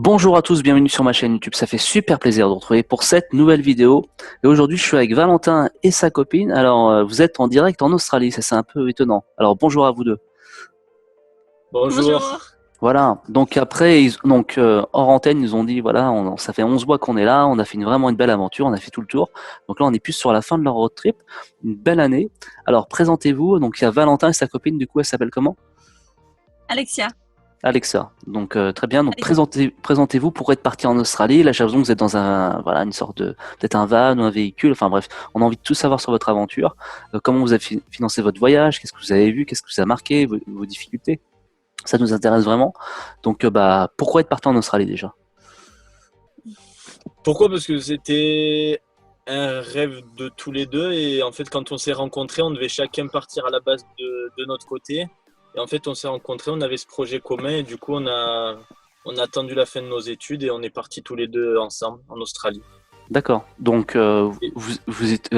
Bonjour à tous, bienvenue sur ma chaîne YouTube. Ça fait super plaisir de vous retrouver pour cette nouvelle vidéo. Et aujourd'hui, je suis avec Valentin et sa copine. Alors, vous êtes en direct en Australie, ça c'est un peu étonnant. Alors, bonjour à vous deux. Bonjour. Bonjour. Voilà, donc après, hors antenne, ils nous ont dit, voilà, ça fait 11 mois qu'on est là, on a fait vraiment une belle aventure, on a fait tout le tour. Donc là, on est plus sur la fin de leur road trip, une belle année. Alors, présentez-vous. Donc, il y a Valentin et sa copine, du coup, elle s'appelle comment? Alexia. Alexa. Donc très bien. Donc Alexia. présentez-vous pour être parti en Australie. Là, j'ai l'impression que vous êtes dans une sorte de peut-être un van ou un véhicule. Enfin bref, on a envie de tout savoir sur votre aventure. Comment vous avez financé votre voyage? Qu'est-ce que vous avez vu? Qu'est-ce que vous a marqué? Vos difficultés? Ça nous intéresse vraiment. Donc pourquoi être parti en Australie déjà? Pourquoi? Parce que c'était un rêve de tous les deux et en fait quand on s'est rencontrés, on devait chacun partir à la base de notre côté. Et en fait on s'est rencontrés, on avait ce projet commun et du coup on a attendu la fin de nos études et on est partis tous les deux ensemble en Australie. D'accord. Donc Et- vous êtes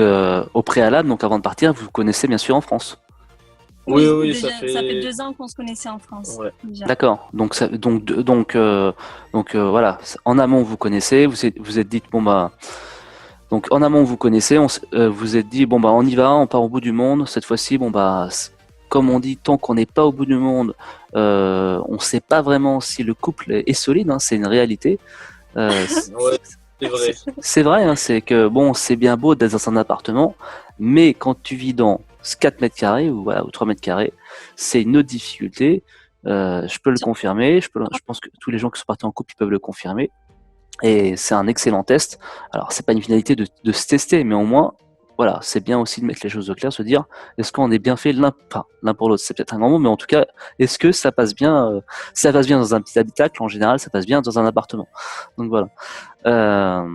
au préalable, donc avant de partir, vous connaissez bien sûr en France. Oui, Oui, oui, déjà, ça fait 2 ans qu'on se connaissait en France. Ouais. Déjà. D'accord. Voilà. En amont, vous connaissez. Vous êtes dit bon bah. Donc en amont, vous connaissez, vous êtes dit bon bah on y va, on part au bout du monde. Cette fois-ci, bon bah comme on dit, tant qu'on n'est pas au bout du monde, on ne sait pas vraiment si le couple est solide. Hein, c'est une réalité. Euh, Ouais, c'est vrai. c'est vrai, hein, c'est que bon, c'est bien beau d'être dans un appartement, mais quand tu vis dans 4 mètres carrés ou voilà ou 3 mètres carrés, c'est une autre difficulté. Je peux le confirmer. Je pense que tous les gens qui sont partis en couple ils peuvent le confirmer. Et c'est un excellent test. Alors, c'est pas une finalité de se tester, mais au moins, voilà, c'est bien aussi de mettre les choses au clair, se dire, est-ce qu'on est bien fait l'un pour l'autre, c'est peut-être un grand mot, mais en tout cas, est-ce que ça passe bien, ça passe bien dans un petit habitacle, en général, ça passe bien dans un appartement. Donc voilà. Euh,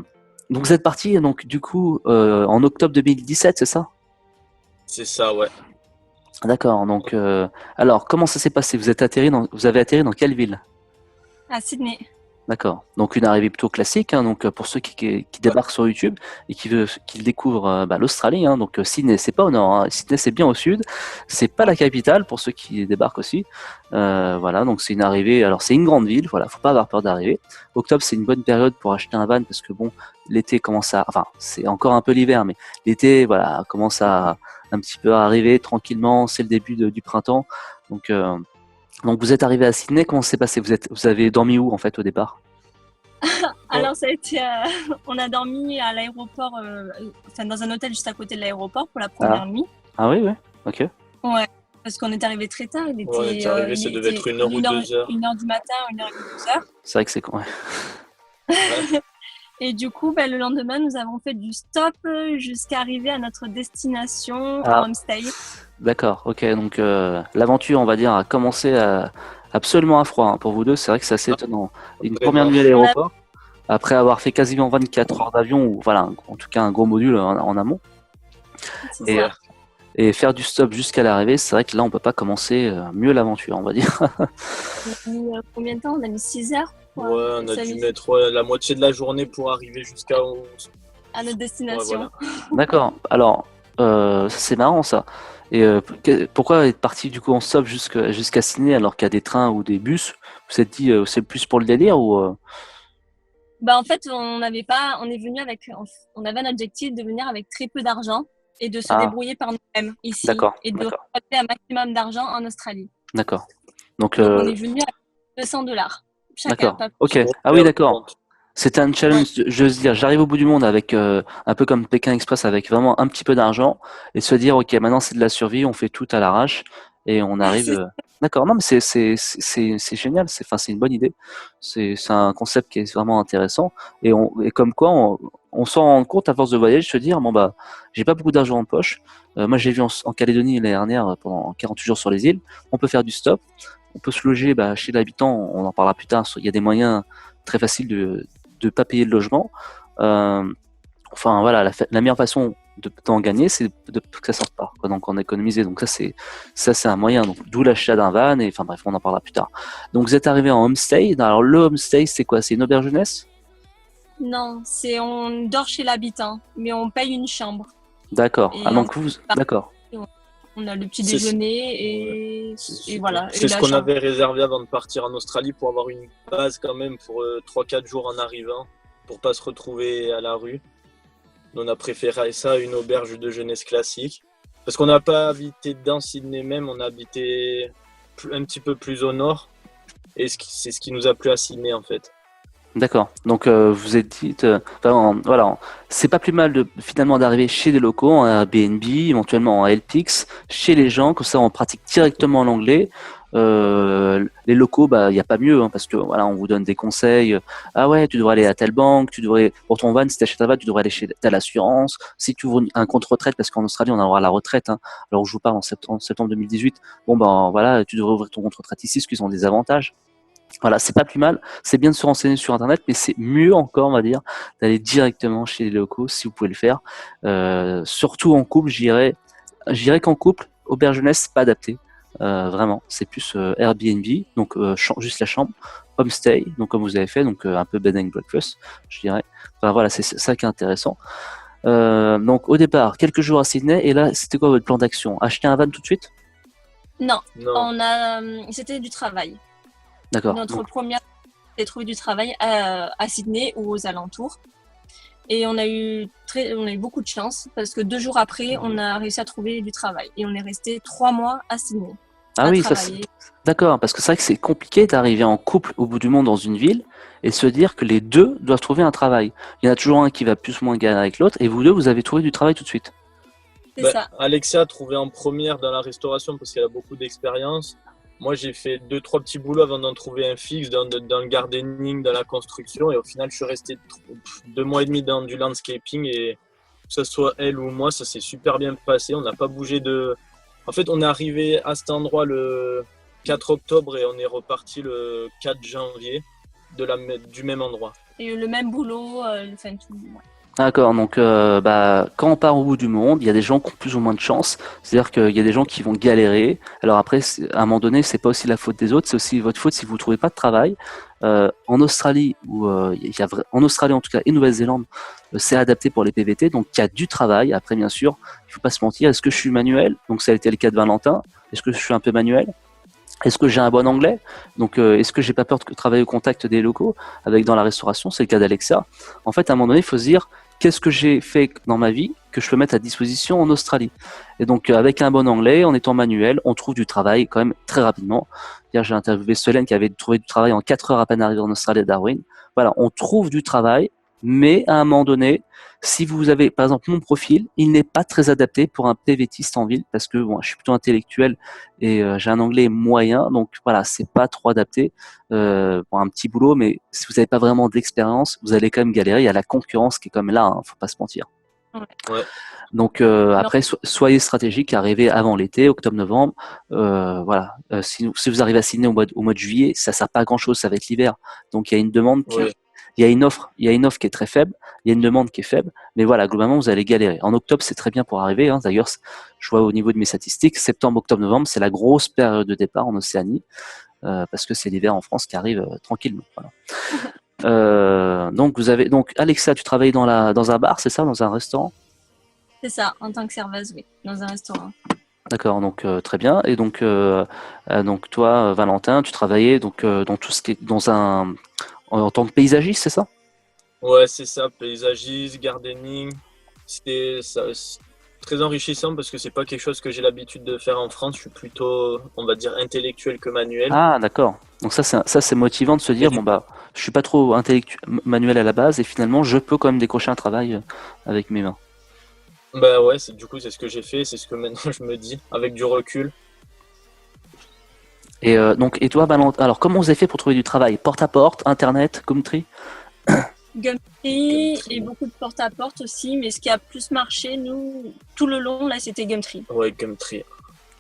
donc vous êtes parti, donc du coup, en octobre 2017, c'est ça? C'est ça, ouais. D'accord. Donc, alors, comment ça s'est passé? Vous avez atterri dans quelle ville? À Sydney. D'accord. Donc une arrivée plutôt classique, hein, donc pour ceux qui Ouais. débarquent sur YouTube et qui découvrent l'Australie, hein, donc Sydney c'est pas au nord, hein, Sydney c'est bien au sud, c'est pas la Ouais. capitale pour ceux qui débarquent aussi. Voilà, donc c'est une arrivée, alors c'est une grande ville, voilà, faut pas avoir peur d'arriver. Octobre c'est une bonne période pour acheter un van parce que bon, l'été commence à, enfin c'est encore un peu l'hiver, mais l'été voilà commence à un petit peu à arriver tranquillement, c'est le début du printemps, donc euh, donc vous êtes arrivé à Sydney, comment c'est passé? Vous avez dormi où en fait au départ? Alors, ça a été. On a dormi à l'aéroport, enfin, dans un hôtel juste à côté de l'aéroport pour la Ah, première nuit. ah oui, oui, ok. Ouais. Parce qu'on est arrivé très tard. Ouais, on était arrivé, ça Il devait était être 1 heure ou 2 heures. 1 heure du matin, 1h30, 2h. C'est vrai que c'est con. Ouais. Ouais. Et du coup, le lendemain, nous avons fait du stop jusqu'à arriver à notre destination en Ah, homestay. d'accord, ok. Donc l'aventure, on va dire, a commencé absolument à froid hein, pour vous deux. C'est vrai que c'est assez Ah, étonnant. Une première vraiment. nuit à On a. l'aéroport, après avoir fait quasiment 24 heures d'avion, ou voilà, en tout cas un gros module en amont, C'est et, ça. Ouais. et faire du stop jusqu'à l'arrivée, c'est vrai que là, on peut pas commencer mieux l'aventure, on va dire. On a mis combien de temps? On a mis 6 heures Ouais, quoi, on a dû mettre la moitié de la journée pour arriver jusqu'à où. à notre Ouais, destination. voilà. D'accord. Alors, c'est marrant ça. Et pourquoi être parti du coup en stop jusqu'à Sydney alors qu'il y a des trains ou des bus? Vous êtes dit c'est plus pour le délire ou En fait, on est venu avec, on avait un objectif de venir avec très peu d'argent et de se Ah, débrouiller par nous-mêmes ici d'accord, et de d'accord, récolter un maximum d'argent en Australie. d'accord. Donc Donc, on est venu avec $200 chacun, d'accord. pas Ok. plus. Sur Ah oui, paire de d'accord. compte. C'était un Ouais, challenge. Je veux dire, j'arrive au bout du monde avec un peu comme Pékin Express avec vraiment un petit peu d'argent et se dire ok maintenant c'est de la survie, on fait tout à l'arrache et on arrive. c'est D'accord. Non mais c'est génial. C'est une bonne idée. C'est un concept qui est vraiment intéressant et comme quoi on s'en rend compte à force de voyager, se dire bon bah j'ai pas beaucoup d'argent en poche. Moi j'ai vu en Calédonie l'année dernière pendant 48 jours sur les îles. On peut faire du stop. On peut se loger chez l'habitant. On en parlera plus tard. Il y a des moyens très faciles de pas payer le logement. Euh, enfin voilà, la meilleure façon d'en gagner, c'est que ça sorte pas, quoi, donc en économiser. Donc ça c'est un moyen. Donc d'où l'achat d'un van et enfin bref, on en parlera plus tard. Donc vous êtes arrivé en homestay. Alors le homestay, c'est quoi? C'est une auberge jeunesse? non, on dort chez l'habitant, mais on paye une chambre D'accord. Ah et on donc d'accord. On a le petit C'est- déjeuner et voilà. C'est Et ce la qu'on chambre. avait réservé avant de partir en Australie pour avoir une base quand même pour 3-4 jours en arrivant, pour pas se retrouver à la rue. On a préféré ça à une auberge de jeunesse classique. Parce qu'on n'a pas habité dans Sydney même, on a habité un petit peu plus au nord. Et c'est ce qui nous a plu à Sydney en fait. D'accord. Donc vous êtes dit, voilà, c'est pas plus mal de finalement d'arriver chez des locaux en Airbnb, éventuellement en LPX, chez les gens, comme ça on pratique directement l'anglais. Les locaux, bah il y a pas mieux, hein, parce que voilà, on vous donne des conseils. Ah ouais, tu devrais aller à telle banque, tu devrais pour ton van, si tu achètes un van, tu devrais aller chez telle assurance. Si tu ouvres un compte retraite, parce qu'en Australie on aura la retraite. Hein, alors je vous parle en septembre 2018. Bon ben voilà, tu devrais ouvrir ton compte retraite ici, parce qu'ils ont des avantages. Voilà, c'est pas plus mal. C'est bien de se renseigner sur Internet, mais c'est mieux encore, on va dire, d'aller directement chez les locaux si vous pouvez le faire. Surtout en couple, j'irais qu'en couple, auberge jeunesse, c'est pas adapté. Vraiment, c'est plus Airbnb, donc juste la chambre, homestay, donc comme vous avez fait, donc un peu bed and breakfast, je dirais. Enfin voilà, c'est ça qui est intéressant. Donc au départ, quelques jours à Sydney, et là, c'était quoi votre plan d'action? Acheter un van tout de suite? Non, Non. c'était du travail. D'accord. Notre Donc, première, c'était trouver du travail à Sydney ou aux alentours. Et on a eu beaucoup de chance parce que 2 jours après, on a réussi à trouver du travail. Et on est resté 3 mois à Sydney ah à oui, ça c'est travailler. d'accord, parce que c'est vrai que c'est compliqué d'arriver en couple au bout du monde dans une ville et se dire que les deux doivent trouver un travail. Il y en a toujours un qui va plus ou moins galérer avec l'autre et vous deux, vous avez trouvé du travail tout de suite. C'est Bah, ça. Alexia a trouvé en première dans la restauration parce qu'elle a beaucoup d'expérience. Moi, j'ai fait 2-3 petits boulots avant d'en trouver un fixe dans le gardening, dans la construction. Et au final, je suis resté 2 mois et demi dans du landscaping. Et que ce soit elle ou moi, ça s'est super bien passé. On n'a pas bougé de. En fait, on est arrivé à cet endroit le 4 octobre et on est reparti le 4 janvier du même endroit. Et le même boulot, enfin tout. Ouais. D'accord, donc quand on part au bout du monde, il y a des gens qui ont plus ou moins de chance. C'est-à-dire qu'il y a des gens qui vont galérer. Alors après, à un moment donné, c'est pas aussi la faute des autres, c'est aussi votre faute si vous ne trouvez pas de travail. En Australie, en Australie en tout cas et Nouvelle-Zélande, c'est adapté pour les PVT, donc il y a du travail. Après, bien sûr, il faut pas se mentir. Est-ce que je suis manuel? Donc ça a été le cas de Valentin. Est-ce que je suis un peu manuel? Est-ce que j'ai un bon anglais? Donc, est-ce que j'ai pas peur de travailler au contact des locaux avec dans la restauration? C'est le cas d'Alexa. En fait, à un moment donné, il faut se dire qu'est-ce que j'ai fait dans ma vie que je peux mettre à disposition en Australie. Et donc, avec un bon anglais, en étant manuel, on trouve du travail quand même très rapidement. Hier, j'ai interviewé Solène qui avait trouvé du travail en 4 heures à peine arrivé en Australie à Darwin. Voilà, on trouve du travail, mais à un moment donné, si vous avez, par exemple, mon profil, il n'est pas très adapté pour un PVTiste en ville parce que bon, je suis plutôt intellectuel et j'ai un anglais moyen, donc voilà, c'est pas trop adapté pour un petit boulot, mais si vous n'avez pas vraiment d'expérience, vous allez quand même galérer. Il y a la concurrence qui est quand même là, hein, faut pas se mentir. Ouais. Donc Non, après, soyez stratégique, arrivez avant l'été, octobre-novembre. Voilà. Si vous arrivez à Sydney au mois de juillet, ça sert pas à grand chose, ça va être l'hiver. Donc il y a une demande Ouais. il y a une offre qui est très faible, il y a une demande qui est faible, mais voilà, globalement vous allez galérer. En octobre, c'est très bien pour arriver. Hein. D'ailleurs, je vois au niveau de mes statistiques, septembre, octobre, novembre, c'est la grosse période de départ en Océanie, parce que c'est l'hiver en France qui arrive tranquillement. Voilà. Donc Alexa, tu travailles dans un bar, c'est ça, dans un restaurant? c'est ça, en tant que serveuse, oui, dans un restaurant. D'accord, donc très bien. Et donc toi, Valentin, tu travaillais donc dans tout ce qui est en tant que paysagiste, c'est ça? Ouais, c'est ça, paysagiste, gardening. C'est très enrichissant parce que c'est pas quelque chose que j'ai l'habitude de faire en France. Je suis plutôt, on va dire, intellectuel que manuel. Ah, d'accord. Donc ça c'est motivant de se Et dire du bon bah je suis pas trop manuel à la base et finalement je peux quand même décrocher un travail avec mes mains. Bah ouais, du coup, c'est ce que j'ai fait, c'est ce que maintenant je me dis, avec du recul. Et toi, Valentin, alors comment vous avez fait pour trouver du travail? Porte à porte, internet, Gumtree? Gumtree Gumtree. et beaucoup de porte-à-porte aussi, mais ce qui a plus marché, nous, tout le long, là, c'était Gumtree. Ouais, Gumtree.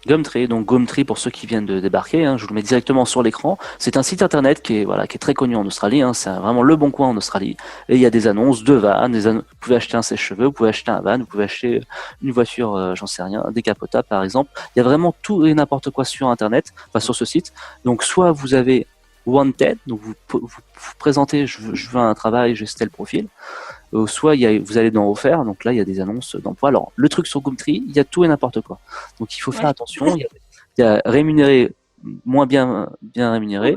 Gumtree, donc Gumtree pour ceux qui viennent de débarquer, hein, je vous le mets directement sur l'écran. C'est un site internet qui est très connu en Australie, hein, c'est vraiment le bon coin en Australie. Et il y a des annonces de vannes, vous pouvez acheter un sèche-cheveux, vous pouvez acheter un van, vous pouvez acheter une voiture, j'en sais rien, décapotable par exemple. Il y a vraiment tout et n'importe quoi sur internet, enfin sur ce site. Donc soit vous avez Wanted, donc vous présentez, je veux un travail, j'ai tel profil. soit vous allez dans offert, donc là il y a des annonces d'emploi. Alors le truc sur Gumtree, il y a tout et n'importe quoi. Donc il faut faire attention. Il y a rémunéré, moins bien rémunéré.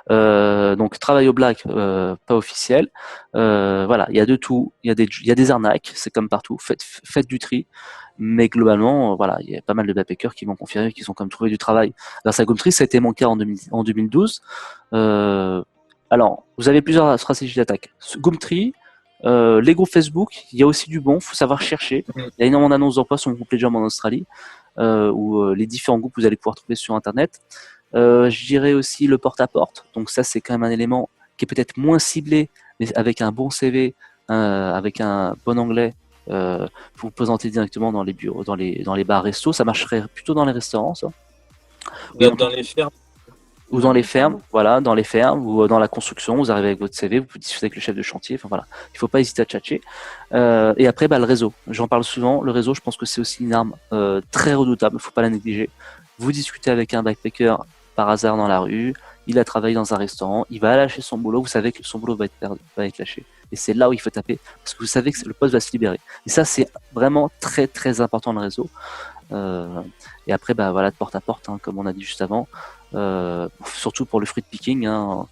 Donc travail au black, pas officiel. Voilà, il y a de tout. Il y a des arnaques, c'est comme partout. Faites du tri. Mais globalement, voilà, il y a pas mal de backpackers qui m'ont confirmé qu'ils ont quand même trouvé du travail grâce à Gumtree. Ça a été mon cas en 2012. Alors, vous avez plusieurs stratégies d'attaque. Gumtree, les groupes Facebook, il y a aussi du bon, il faut savoir chercher. Il y a énormément d'annonces d'emploi sur mon groupe Legend en Australie, où les différents groupes vous allez pouvoir trouver sur Internet. Je dirais aussi le porte-à-porte. Donc ça, c'est quand même un élément qui est peut-être moins ciblé, mais avec un bon CV, avec un bon anglais, pour vous présenter directement dans les bureaux, dans les bars restos. Ça marcherait plutôt dans les restaurants, ça. Dans les fermes. Ou dans les fermes, voilà, dans les fermes ou dans la construction, vous arrivez avec votre CV, vous pouvez discuter avec le chef de chantier, enfin voilà, il faut pas hésiter à tchatcher. Et après, le réseau, j'en parle souvent, le réseau, je pense que c'est aussi une arme très redoutable, il faut pas la négliger. Vous discutez avec un backpacker par hasard dans la rue, il a travaillé dans un restaurant, il va lâcher son boulot, vous savez que son boulot va être lâché. Et c'est là où il faut taper, parce que vous savez que le poste va se libérer. Et ça, c'est vraiment très très important le réseau. Et après, voilà, de porte à porte, hein, comme on a dit juste avant. Surtout pour le fruit picking, hein,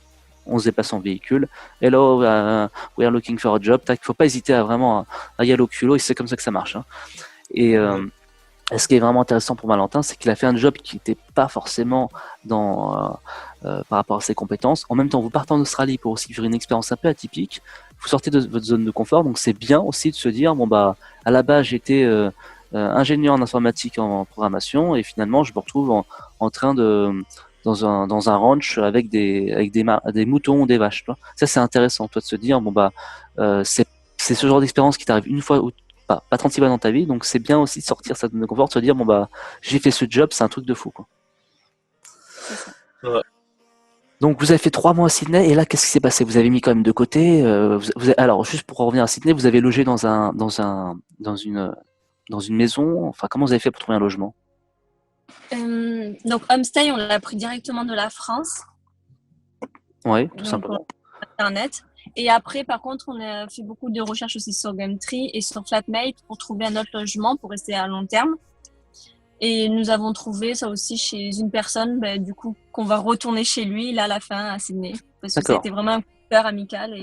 on se déplace en véhicule. Hello, we are looking for a job. Il ne faut pas hésiter à y aller au culot, et c'est comme ça que ça marche. Hein. Et ce qui est vraiment intéressant pour Valentin, c'est qu'il a fait un job qui n'était pas forcément par rapport à ses compétences. En même temps, vous partez en Australie pour aussi vivre une expérience un peu atypique. Vous sortez de votre zone de confort, donc c'est bien aussi de se dire, à la base, j'étais ingénieur en informatique en programmation, et finalement, je me retrouve en train dans un ranch avec des moutons ou des vaches. Tu vois. Ça, c'est intéressant, toi, de se dire, c'est ce genre d'expérience qui t'arrive une fois ou pas 36 fois dans ta vie, donc c'est bien aussi de sortir de sa zone de confort, de se dire, j'ai fait ce job, c'est un truc de fou, quoi. Ouais. Donc vous avez fait 3 mois à Sydney, et là qu'est-ce qui s'est passé? Vous avez mis quand même de côté. Alors juste pour revenir à Sydney, vous avez logé dans une maison. Enfin, comment vous avez fait pour trouver un logement? Donc Homestay, on l'a pris directement de la France. Oui, tout simplement. Internet. Et après, par contre, on a fait beaucoup de recherches aussi sur Gumtree et sur Flatmate pour trouver un autre logement pour rester à long terme. Et nous avons trouvé ça aussi chez une personne, du coup, qu'on va retourner chez lui, là, à la fin, à Sydney. Parce que c'était vraiment un coup de cœur amical.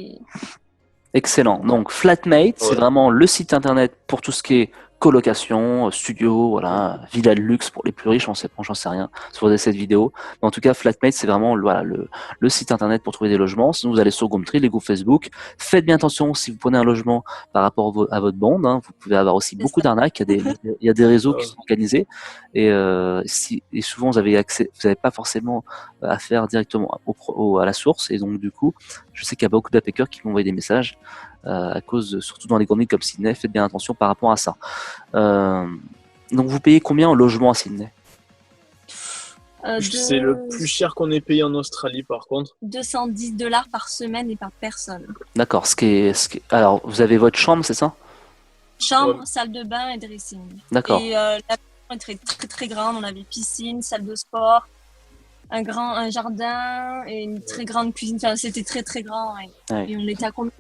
Excellent. Donc, Flatmate, c'est vraiment le site internet pour tout ce qui est colocation, studio, voilà, villa de luxe pour les plus riches, j'en sais rien, sur cette vidéo. Mais en tout cas, Flatmate, c'est vraiment le site internet pour trouver des logements. Sinon, vous allez sur Gumtree, les groupes Facebook. Faites bien attention si vous prenez un logement par rapport à votre bande. Hein. Vous pouvez avoir aussi beaucoup d'arnaques. Il y a des réseaux qui sont organisés. Et souvent, vous n'avez pas forcément affaire directement à la source. Et donc, du coup, je sais qu'il y a beaucoup d'APKers qui m'ont envoyé des messages à cause, surtout dans les grandes villes comme Sydney. Faites bien attention par rapport à ça. Donc vous payez combien au logement à Sydney? C'est le plus cher qu'on ait payé en Australie par contre. $210 par semaine et par personne. D'accord. Alors vous avez votre chambre, c'est ça? Chambre, salle de bain et dressing. D'accord. Et la maison était très très très grande. On avait piscine, salle de sport, un jardin et une très grande cuisine. Enfin, c'était très très grand. Et on était à combien?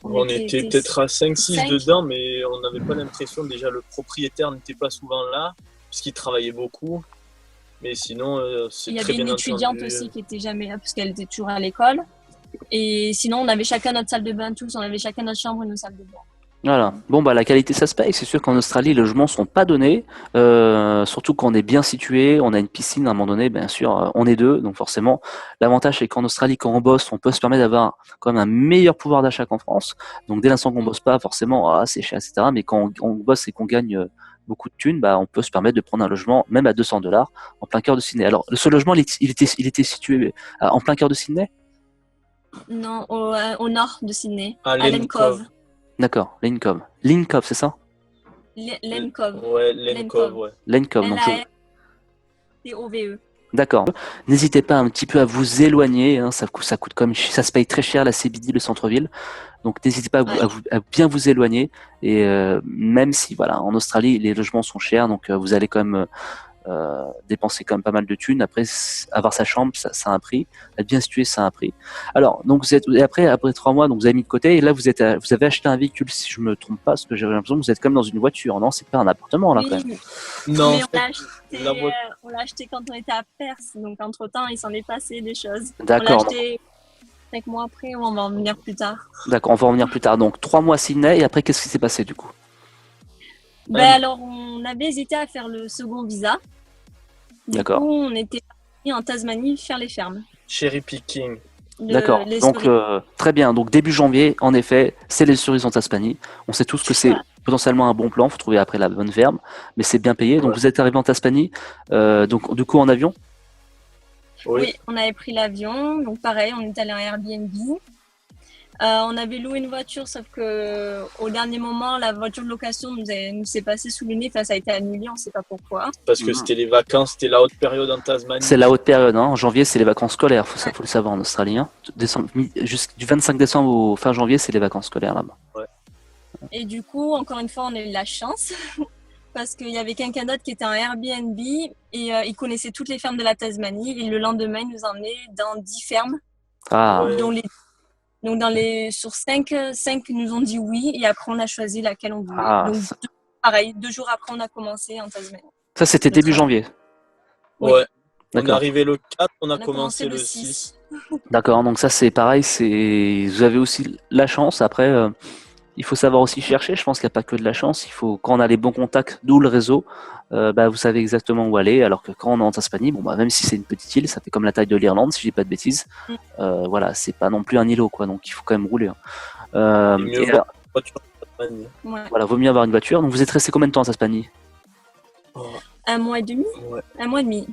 On était peut-être à 5-6 dedans, mais on n'avait pas l'impression. Déjà, le propriétaire n'était pas souvent là, puisqu'il travaillait beaucoup. Mais sinon, c'est très bien entendu. Il y avait une étudiante aussi qui était jamais là, parce qu'elle était toujours à l'école. Et sinon, on avait chacun notre salle de bain, tous. On avait chacun notre chambre et nos salles de bain. Voilà. Bon, la qualité, ça se paye. C'est sûr qu'en Australie, les logements sont pas donnés. Surtout quand on est bien situé, on a une piscine à un moment donné, bien sûr, on est deux. Donc forcément, l'avantage, c'est qu'en Australie, quand on bosse, on peut se permettre d'avoir quand même un meilleur pouvoir d'achat qu'en France. Donc dès l'instant qu'on bosse pas, forcément, c'est cher, etc. Mais quand on bosse et qu'on gagne beaucoup de thunes, on peut se permettre de prendre un logement, même à $200, en plein cœur de Sydney. Alors, ce logement, il était situé en plein cœur de Sydney? Non, au nord de Sydney, à Lane Cove. D'accord, Lane Cove. Lane Cove, c'est ça? Lane Cove. Ouais, Lane Cove, ouais. Lane Cove, donc L-A-N-C-O-V-E. D'accord. N'hésitez pas un petit peu à vous éloigner, hein, ça coûte comme ça se paye très cher la CBD, le centre-ville. Donc n'hésitez pas à bien vous éloigner. Et même si en Australie les logements sont chers, donc vous allez quand même dépenser quand même pas mal de thunes. Après, avoir sa chambre, ça a un prix. Être bien situé, ça a un prix. Alors, donc et après 3 mois, donc vous avez mis de côté et là vous avez acheté un véhicule, si je me trompe pas, parce que j'ai l'impression que vous êtes comme dans une voiture, non? C'est pas un appartement là quand même. Non, Mais en fait, on l'a acheté quand on était à Perse, donc entre-temps, il s'en est passé des choses. On l'a D'accord. acheté 5 mois après, ou on va en venir plus tard. D'accord, on va en venir plus tard. Donc 3 mois à Sydney et après qu'est-ce qui s'est passé du coup? Alors, on avait hésité à faire le second visa. Du D'accord. coup, on était parti en Tasmanie faire les fermes. cherry picking. D'accord. Les Donc cerises. très bien. Donc début janvier, en effet, c'est les cerises en Tasmanie. On sait tous que c'est Voilà. potentiellement un bon plan. Faut trouver après la bonne ferme, mais c'est bien payé. Donc Ouais. vous êtes arrivé en Tasmanie. Donc du coup en avion. Oui, on avait pris l'avion. Donc pareil, on est allé en Airbnb. On avait loué une voiture, sauf que au dernier moment, la voiture de location nous s'est passée sous le nez. Enfin, ça a été annulé, on ne sait pas pourquoi. Parce que c'était les vacances, c'était la haute période en Tasmanie. C'est la haute période. Hein. En janvier, c'est les vacances scolaires. Faut le savoir en Australie. Hein. Du 25 décembre au fin janvier, c'est les vacances scolaires là-bas. Ouais. Et du coup, encore une fois, on a eu de la chance. Parce qu'il y avait quelqu'un d'autre qui était en Airbnb et il connaissait toutes les fermes de la Tasmanie. Et le lendemain, il nous emmenait dans 10 fermes. Ah. Ouais. Donc, sur 5 nous ont dit oui. Et après, on a choisi laquelle on voulait. Ah, donc, pareil, 2 jours après, on a commencé en Tasmanie. Ça, c'était début janvier. Oui. Ouais. On est D'accord. arrivé le 4, on a commencé commencé le 6. D'accord. Donc ça, c'est pareil. Vous avez aussi la chance. Après, il faut savoir aussi chercher. Je pense qu'il n'y a pas que de la chance. Quand on a les bons contacts, d'où le réseau, vous savez exactement où aller. Alors que quand on est en Tasmanie, même si c'est une petite île, ça fait comme la taille de l'Irlande, si je dis pas de bêtises. Voilà, c'est pas non plus un îlot, quoi. Donc il faut quand même rouler. Mieux voir une voiture en Tasmanie. Ouais. Voilà, vaut mieux avoir une voiture. Donc vous êtes resté combien de temps en Tasmanie? 1 mois et demi. Ouais. 1 mois et demi.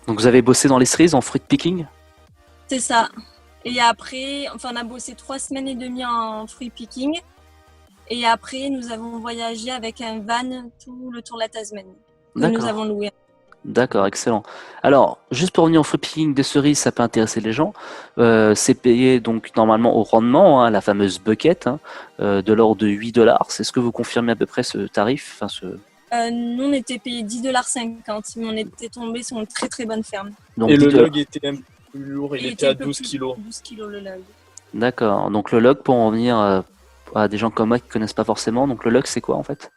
Donc vous avez bossé dans les cerises en fruit picking? C'est ça. Et après, on a bossé 3 semaines et demie en fruit picking. Et après, nous avons voyagé avec un van tout le tour de la Tasmanie. Que nous avons loué. D'accord, excellent. Alors, juste pour revenir au fruit picking des cerises, ça peut intéresser les gens. C'est payé donc normalement au rendement, hein, la fameuse bucket, hein, de l'ordre de 8 $. Est-ce que vous confirmez à peu près ce tarif? Nous, on était payé 10,50 $, mais on était tombé sur une très très bonne ferme. Donc, et le 10 $. log était un peu plus lourd, il était à 12 kilos. 12 kilos le log. D'accord. Donc le log, pour en venir à des gens comme moi qui connaissent pas forcément, donc le log c'est quoi en fait?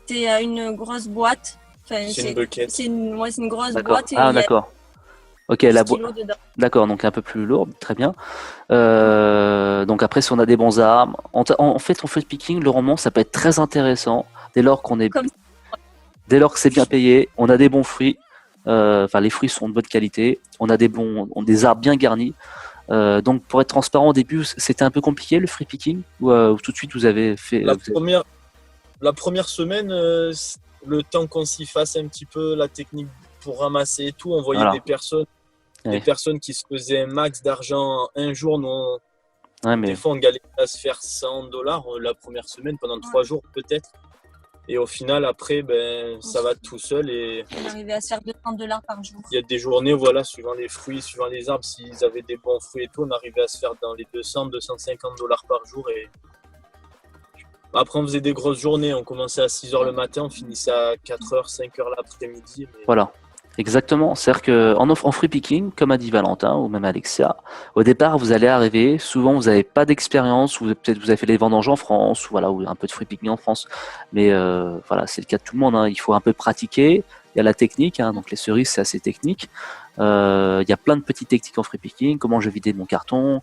C'est une grosse boîte. Enfin, C'est une bucket. C'est une grosse D'accord. boîte. Et Ah il y a d'accord. Ok, 12 la boîte. kilos dedans. D'accord, donc un peu plus lourde, très bien. Donc après, si on a des bons arbres, en fait, en fruit picking, le rendement, ça peut être très intéressant dès lors dès lors que c'est bien payé, on a des bons fruits. Les fruits sont de bonne qualité, on a des arbres bien garnis. Donc pour être transparent au début, c'était un peu compliqué le fruit picking ou tout de suite vous avez fait. La première semaine, le temps qu'on s'y fasse un petit peu, la technique pour ramasser et tout, on voyait Voilà. des personnes qui se faisaient un max d'argent un jour. Nous, Ouais, mais des fois, on galérait à se faire 100 $ la première semaine, pendant 3 jours peut-être. Et au final, après, ça va tout seul. Et On arrivait à se faire 200 $ par jour. il y a des journées, voilà, suivant les fruits, suivant les arbres, s'ils avaient des bons fruits et tout, on arrivait à se faire dans les 200, 250 $ par jour. Et après, on faisait des grosses journées. On commençait à 6 h le matin, on finissait à 4 h, 5 h l'après-midi. Mais... voilà. Exactement. C'est-à-dire qu'en free picking, comme a dit Valentin ou même Alexia, au départ, vous allez arriver, souvent vous n'avez pas d'expérience, ou peut-être vous avez fait les vendanges en France, ou un peu de free picking en France. Mais voilà, c'est le cas de tout le monde. Hein. Il faut un peu pratiquer. Il y a la technique, hein, donc les cerises, c'est assez technique. Il y a plein de petites techniques en free picking, comment je vais vider mon carton,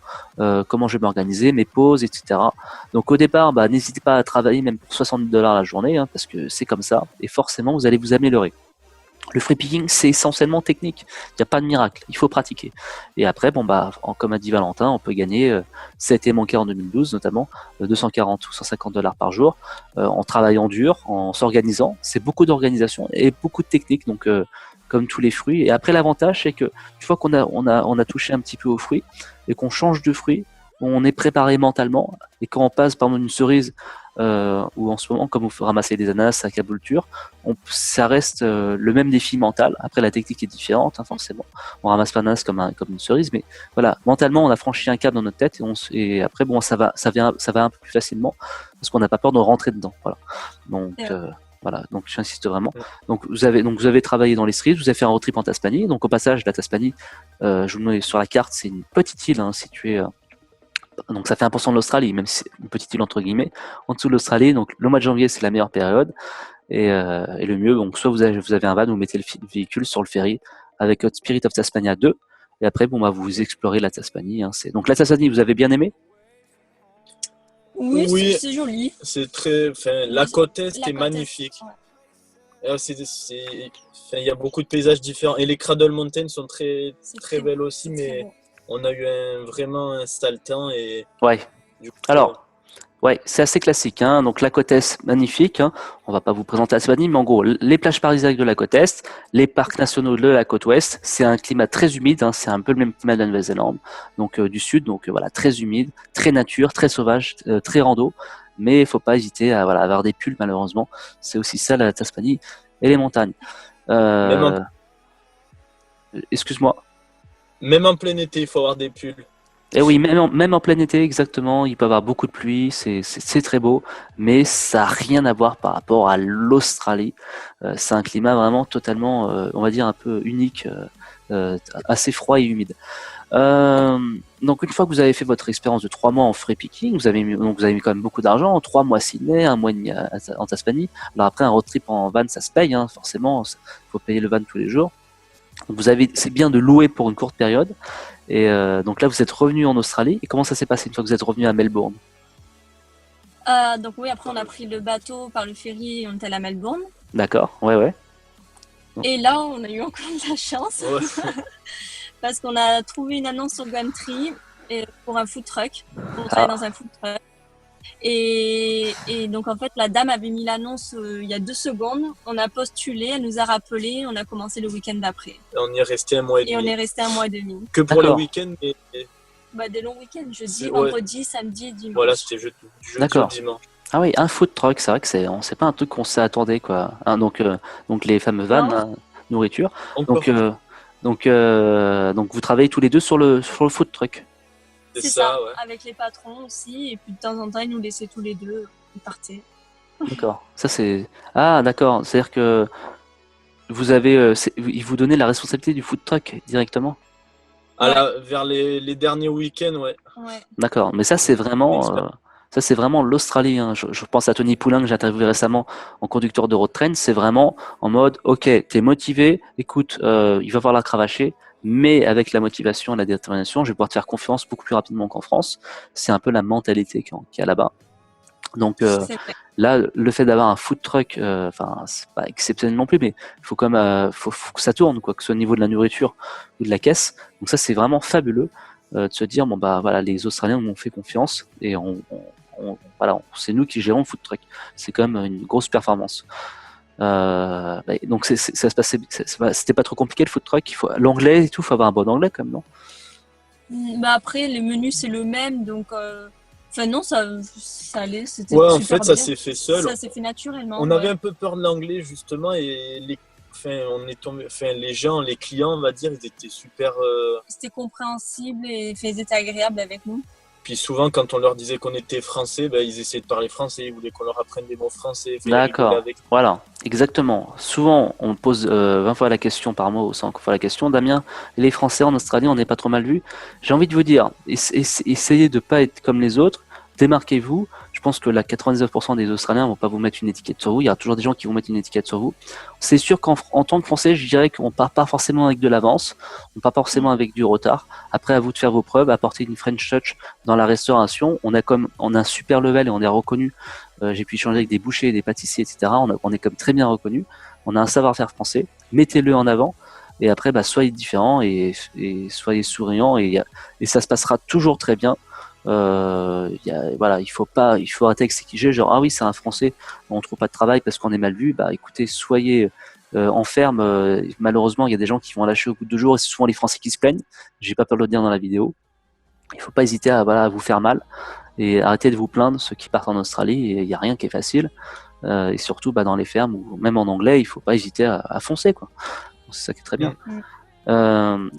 comment je vais m'organiser, mes pauses, etc. Donc au départ, n'hésitez pas à travailler même pour 60 $ la journée, hein, parce que c'est comme ça, et forcément, vous allez vous améliorer. Le free picking, c'est essentiellement technique. Il n'y a pas de miracle. Il faut pratiquer. Et après, comme a dit Valentin, on peut gagner, ça a été mon cas en 2012 notamment, 240 ou 150 $ par jour, en travaillant dur, en s'organisant. C'est beaucoup d'organisation et beaucoup de technique, donc comme tous les fruits. Et après, l'avantage, c'est que une fois qu'on a touché un petit peu aux fruits et qu'on change de fruits, on est préparé mentalement. Et quand on passe par une cerise, ou en ce moment, comme vous ramassez des ananas à caboulture, ça reste le même défi mental. Après, la technique est différente, hein, forcément. On ramasse pas d'ananas comme une cerise, mais voilà, mentalement, on a franchi un cap dans notre tête et après, ça va un peu plus facilement parce qu'on n'a pas peur de rentrer dedans. Voilà. Donc, Voilà, donc j'insiste vraiment. Donc vous avez travaillé dans les streets, vous avez fait un road trip en Tasmanie. Donc au passage, la Tasmanie, je vous le mets sur la carte, c'est une petite île située. Donc ça fait 1% de l'Australie, même si c'est une petite île entre guillemets, en dessous de l'Australie. Donc le mois de janvier, c'est la meilleure période. Et le mieux, donc soit vous avez un van, vous mettez le véhicule sur le ferry avec votre Spirit of Tasmania 2. Et après, vous explorez la Tasmanie. Donc la Tasmanie, vous avez bien aimé? Oui, c'est joli. C'est très, la côte est La côte magnifique. ouais. Il y a beaucoup de paysages différents. Et les Cradle Mountains sont très, très belles aussi, c'est mais très beau. on a eu vraiment un sale temps. Et Ouais. du coup, Alors, ouais, c'est assez classique. Donc la côte Est, magnifique. On va pas vous présenter la Tasmanie, mais en gros, les plages paradisiaques de la côte Est, les parcs nationaux de la côte Ouest, c'est un climat très humide. C'est un peu le même climat de la Nouvelle-Zélande, donc du sud. Donc voilà, très humide, très nature, très sauvage, très rando. Mais il faut pas hésiter à avoir des pulls. Malheureusement, c'est aussi ça la Tasmanie et les montagnes. même en, Excuse-moi. même en plein été, il faut avoir des pulls. Et oui, même en plein été, exactement, il peut y avoir beaucoup de pluie, c'est très beau, mais ça n'a rien à voir par rapport à l'Australie. C'est un climat vraiment totalement, on va dire, un peu unique, assez froid et humide. Donc une fois que vous avez fait votre expérience de 3 mois en free picking, vous avez mis quand même beaucoup d'argent, 3 mois à Sydney, 1 mois et demi en Tasmanie. Alors après, un road trip en van, ça se paye, forcément, il faut payer le van tous les jours. Donc c'est bien de louer pour une courte période. Et donc là, vous êtes revenu en Australie. Et comment ça s'est passé une fois que vous êtes revenu à Melbourne? Donc oui, après on a pris le bateau par le ferry et on est allé à Melbourne. D'accord, ouais. Et là, on a eu encore de la chance parce qu'on a trouvé une annonce sur Gumtree pour un food truck. On travaille dans un food truck. Et donc en fait, la dame avait mis l'annonce il y a 2 secondes. On a postulé, elle nous a rappelé, on a commencé le week-end d'après. Et on y est resté 1 mois et demi. Et on est resté 1 mois et demi. Que pour le week-end, mais des longs week-ends, jeudi, vendredi, samedi, dimanche. Voilà, c'était jeudi au dimanche. Ah oui, un food truck, c'est vrai que c'est pas un truc qu'on s'est attendé, quoi. Donc les fameux vannes, nourriture. Donc vous travaillez tous les deux sur le food truck. C'est ça, ouais. Avec les patrons aussi, et puis de temps en temps, ils nous laissaient tous les deux, ils partaient. D'accord, d'accord, c'est-à-dire que vous avez, ils vous donnaient la responsabilité du food truck directement? Vers les derniers week-ends, ouais. D'accord, mais ça c'est vraiment l'Australie. Je pense à Tony Poulain que j'ai interviewé récemment en conducteur de road train. C'est vraiment en mode, ok, t'es motivé, écoute, il va falloir cravacher, mais avec la motivation et la détermination, je vais pouvoir te faire confiance beaucoup plus rapidement qu'en France. C'est un peu la mentalité qu'il y a là-bas. Donc là, le fait d'avoir un food truck, c'est pas exceptionnel non plus, mais faut quand même, faut que ça tourne, quoi, que ce soit au niveau de la nourriture ou de la caisse. Donc ça, c'est vraiment fabuleux de se dire, bon bah voilà, les Australiens nous ont fait confiance et c'est nous qui gérons le food truck. C'est quand même une grosse performance. Donc ça se passait, c'était pas trop compliqué le food truck. L'anglais et tout, faut avoir un bon anglais quand même, non? Après, les menus c'est le même, donc. Non, ça allait, c'était super en fait, bien. Ça s'est fait seul. Ça s'est fait naturellement. On avait un peu peur de l'anglais, justement, et les gens, les clients, on va dire, ils étaient super... C'était compréhensible et ils étaient agréables avec nous. Puis souvent, quand on leur disait qu'on était français, ils essayaient de parler français, ils voulaient qu'on leur apprenne des mots français. D'accord, voilà, exactement. Souvent, on pose 20 fois la question par mot, 100 fois la question. Damien, les Français en Australie, on n'est pas trop mal vus. J'ai envie de vous dire, essayez de ne pas être comme les autres, démarquez-vous. Je pense que 99% des Australiens vont pas vous mettre une étiquette sur vous. Il y a toujours des gens qui vont mettre une étiquette sur vous. C'est sûr qu'en tant que Français, je dirais qu'on part pas forcément avec de l'avance, on part pas forcément avec du retard. Après, à vous de faire vos preuves, apporter une French touch dans la restauration. On a un super level et on est reconnu. J'ai pu échanger avec des bouchers, des pâtissiers, etc. On est comme très bien reconnu. On a un savoir-faire français. Mettez-le en avant. Et après, soyez différents et soyez souriants et ça se passera toujours très bien. Il faut arrêter avec ces clichés genre ah oui c'est un Français, on trouve pas de travail parce qu'on est mal vu. Écoutez, soyez en ferme. Malheureusement, il y a des gens qui vont lâcher au bout de 2 jours et c'est souvent les Français qui se plaignent. J'ai pas peur de le dire dans la vidéo. Il faut pas hésiter à vous faire mal et arrêtez de vous plaindre ceux qui partent en Australie. Il y a rien qui est facile et surtout dans les fermes ou même en anglais, il faut pas hésiter à foncer, quoi. C'est ça qui est très bien.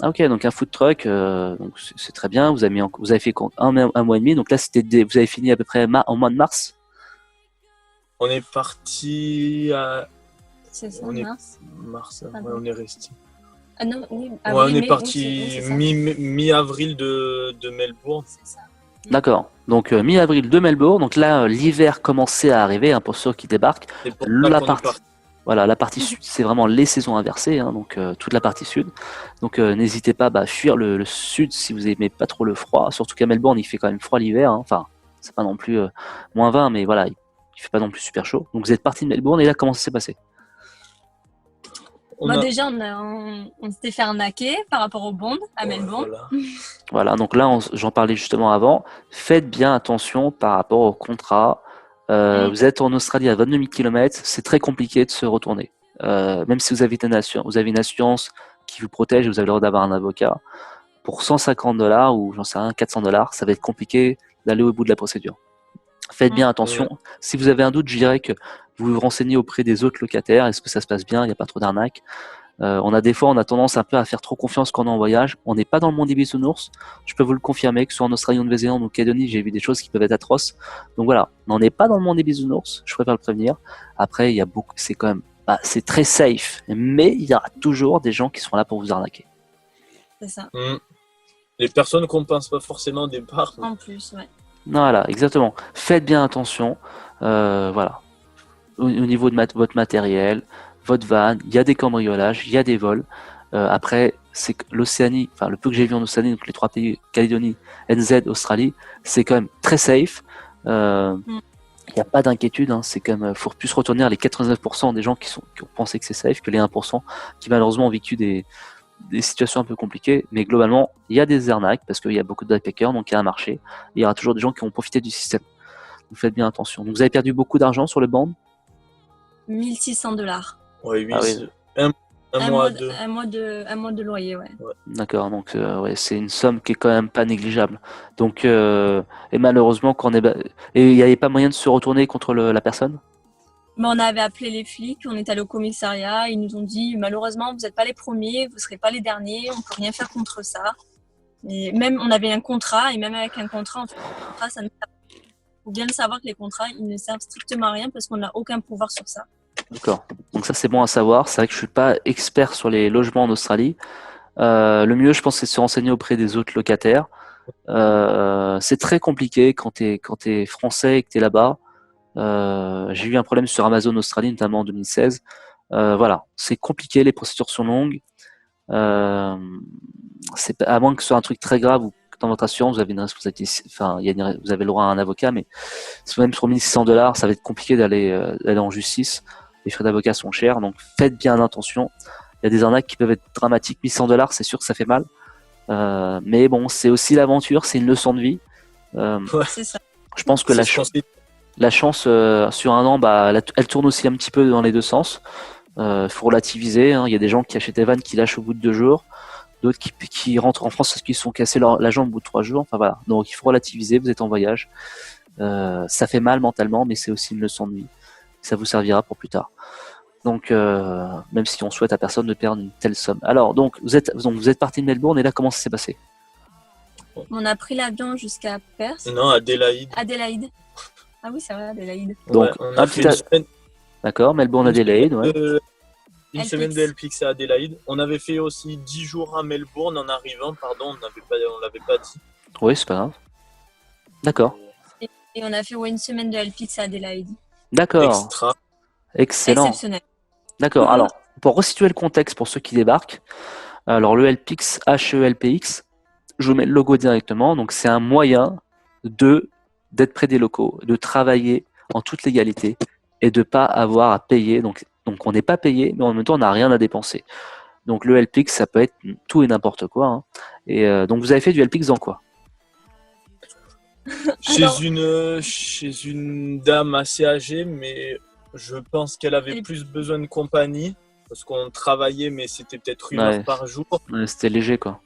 Ok, donc un food truck, donc c'est très bien. Vous avez fait un mois et demi, donc là vous avez fini à peu près en mois de mars. On est parti à C'est ça, on est mars. mars, Ah ouais, bon. on est resté. Ah non, oui, Ouais, avril, on est mai, oui, parti c'est ça. mi-avril de Melbourne. C'est ça. D'accord. Donc mi-avril de Melbourne. Donc là, l'hiver commençait à arriver hein, pour ceux qui débarquent. C'est pour ça La qu'on est partie, parti. voilà, la partie sud, c'est vraiment les saisons inversées, hein, donc toute la partie sud. Donc n'hésitez pas à fuir le sud si vous aimez pas trop le froid. Surtout qu'à Melbourne, il fait quand même froid l'hiver. Hein. Enfin, c'est pas non plus -20, mais voilà, il fait pas non plus super chaud. Donc vous êtes parti de Melbourne et là, comment ça s'est passé? On a... Déjà, on s'était fait arnaquer par rapport au bond à Ouais, Melbourne. voilà. Voilà, donc là, j'en parlais justement avant. Faites bien attention par rapport au contrat. Vous êtes en Australie à 22 000 km, c'est très compliqué de se retourner. Même si vous avez une assurance qui vous protège et vous avez le droit d'avoir un avocat, pour 150 $ ou j'en sais rien, 400 $, ça va être compliqué d'aller au bout de la procédure. Faites bien attention. Si vous avez un doute, je dirais que vous vous renseignez auprès des autres locataires. Est-ce que ça se passe bien? Il n'y a pas trop d'arnaques. On a tendance un peu à faire trop confiance quand on est en voyage. On n'est pas dans le monde des bisounours. Je peux vous le confirmer, que ce soit en Australie, en Nouvelle-Zélande ou en Calédonie, j'ai vu des choses qui peuvent être atroces. Donc voilà, on n'est pas dans le monde des bisounours. Je préfère le prévenir. Après, il y a beaucoup, c'est quand même, c'est très safe, mais il y aura toujours des gens qui seront là pour vous arnaquer. C'est ça. Les personnes qu'on pense pas forcément au départ. En plus, ouais. Voilà, exactement. Faites bien attention. Voilà. Au niveau de votre matériel, votre van, il y a des cambriolages, il y a des vols. Après, c'est que l'Océanie, enfin le peu que j'ai vu en Océanie, donc les 3 pays, Calédonie, NZ, Australie, c'est quand même très safe. Il n'y a pas d'inquiétude, hein, c'est quand même, faut plus retourner les 99% des gens qui ont pensé que c'est safe que les 1% qui malheureusement ont vécu des situations un peu compliquées. Mais globalement, il y a des arnaques parce qu'il y a beaucoup de backpackers, donc il y a un marché. Il y aura toujours des gens qui vont profiter du système. Donc faites bien attention. Donc vous avez perdu beaucoup d'argent sur le band? 1 600 $. Ouais, oui, Ah oui. un mois, deux. Un mois de loyer, ouais. D'accord, donc ouais, c'est une somme qui est quand même pas négligeable. Donc et malheureusement et il n'y avait pas moyen de se retourner contre la personne? Mais on avait appelé les flics, on est allé au commissariat, ils nous ont dit malheureusement vous n'êtes pas les premiers, vous ne serez pas les derniers, on ne peut rien faire contre ça. Et même on avait un contrat, et même avec un contrat, ça ne sert. Faut bien le savoir que les contrats, ils ne servent strictement à rien parce qu'on n'a aucun pouvoir sur ça. D'accord. Donc ça c'est bon à savoir. C'est vrai que je suis pas expert sur les logements en Australie. Le mieux, je pense, c'est de se renseigner auprès des autres locataires. C'est très compliqué quand t'es français et que t'es là-bas. J'ai eu un problème sur Amazon Australie, notamment en 2016. Voilà, c'est compliqué, les procédures sont longues. À moins que ce soit un truc très grave ou que dans votre assurance vous avez une responsabilité, enfin, vous avez le droit à un avocat, mais même sur 1 600 $, ça va être compliqué d'aller en justice. Les frais d'avocat sont chers, donc faites bien attention. Il y a des arnaques qui peuvent être dramatiques. 1 800 $, c'est sûr que ça fait mal. Mais bon, c'est aussi l'aventure, c'est une leçon de vie. C'est ça. Je pense que la chance sur un an, elle tourne aussi un petit peu dans les deux sens. Faut relativiser. Hein. Il y a des gens qui achètent des vannes qui lâchent au bout de 2 jours, d'autres qui rentrent en France parce qu'ils se sont cassés la jambe au bout de 3 jours. Enfin voilà. Donc il faut relativiser. Vous êtes en voyage. Ça fait mal mentalement, mais c'est aussi une leçon de vie. Ça vous servira pour plus tard. Donc même si on souhaite à personne de perdre une telle somme. Alors donc vous êtes parti de Melbourne et là comment ça s'est passé? On a pris l'avion jusqu'à Perth. Non, Adélaïde. Ah oui, c'est vrai, Adélaïde. Donc ouais, on a fait une semaine. D'accord, Melbourne, Adélaïde, ouais. Une semaine de LPX à Adélaïde. On avait fait aussi 10 jours à Melbourne en arrivant, on l'avait pas dit. Oui, c'est pas grave. D'accord. Et on a fait une semaine de LPX à Adélaïde. D'accord. Extra. Excellent. Exceptionnel. D'accord. Alors, pour resituer le contexte pour ceux qui débarquent, alors le LPX, HELPX, je vous mets le logo directement. Donc, c'est un moyen d'être près des locaux, de travailler en toute légalité et de pas avoir à payer. Donc on n'est pas payé, mais en même temps, on n'a rien à dépenser. Donc, le LPX, ça peut être tout et n'importe quoi. Hein. Et donc, vous avez fait du LPX dans quoi? Chez une dame assez âgée, mais je pense qu'elle avait plus besoin de compagnie parce qu'on travaillait, mais c'était peut-être 1 heure par jour. Ouais, c'était léger, quoi.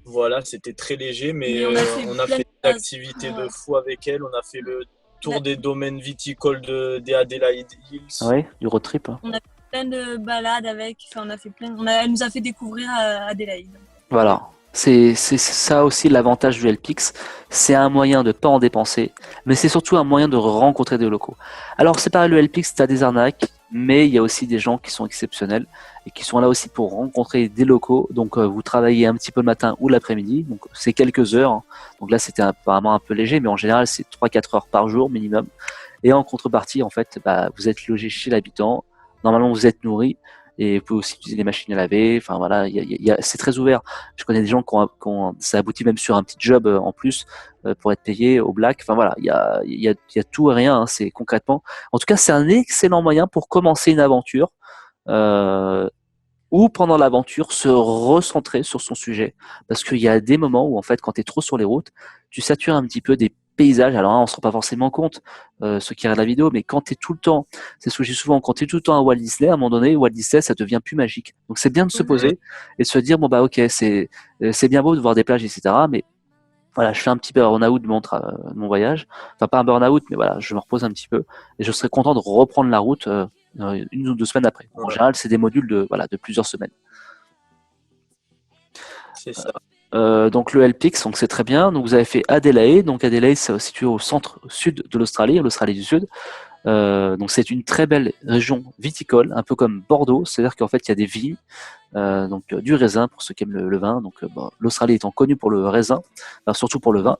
Voilà, c'était très léger, mais on a fait une activité de fou avec elle. On a fait le tour des domaines viticoles des Adelaide Hills. Oui, du road trip. Hein. On a fait plein de balades avec. Enfin, elle nous a fait découvrir Adélaïde. Voilà. C'est ça aussi l'avantage du LPX, c'est un moyen de ne pas en dépenser, mais c'est surtout un moyen de rencontrer des locaux. Alors c'est pareil, le LPX, tu as des arnaques, mais il y a aussi des gens qui sont exceptionnels et qui sont là aussi pour rencontrer des locaux. Donc vous travaillez un petit peu le matin ou l'après-midi, donc c'est quelques heures, hein. Donc là c'était apparemment un peu léger, mais en général c'est 3-4 heures par jour minimum. Et en contrepartie, en fait, bah, vous êtes logé chez l'habitant, normalement vous êtes nourri, et vous pouvez aussi utiliser les machines à laver. Enfin voilà, c'est très ouvert. Je connais des gens ça aboutit même sur un petit job en plus pour être payé au black. Enfin voilà, il y a tout et rien. Hein, c'est concrètement. En tout cas, c'est un excellent moyen pour commencer une aventure. Euh, ou pendant l'aventure se recentrer sur son sujet. Parce qu'il y a des moments où, en fait, quand tu es trop sur les routes, tu satures un petit peu des paysages. Alors là, on se rend pas forcément compte, ceux qui regardent la vidéo, mais quand tu es tout le temps, c'est ce que je dis souvent, quand tu es tout le temps à Walt Disney, à un moment donné, Walt Disney, ça devient plus magique. Donc c'est bien de se poser et de se dire, bon bah ok, c'est bien beau de voir des plages, etc. Mais voilà, je fais un petit burn-out de mon voyage. Enfin, pas un burn-out, mais voilà, je me repose un petit peu et je serais content de reprendre la route 1 ou 2 semaines après. En général, c'est des modules de plusieurs semaines. C'est ça. Donc le LPX, donc c'est très bien. Donc vous avez fait Adélaïde. Donc Adélaïde, c'est situé au sud de l'Australie, l'Australie du Sud. Donc c'est une très belle région viticole, un peu comme Bordeaux. C'est-à-dire qu'en fait, il y a des vignes, donc du raisin pour ceux qui aiment le vin. Donc bon, l'Australie étant connue pour le raisin, enfin, surtout pour le vin.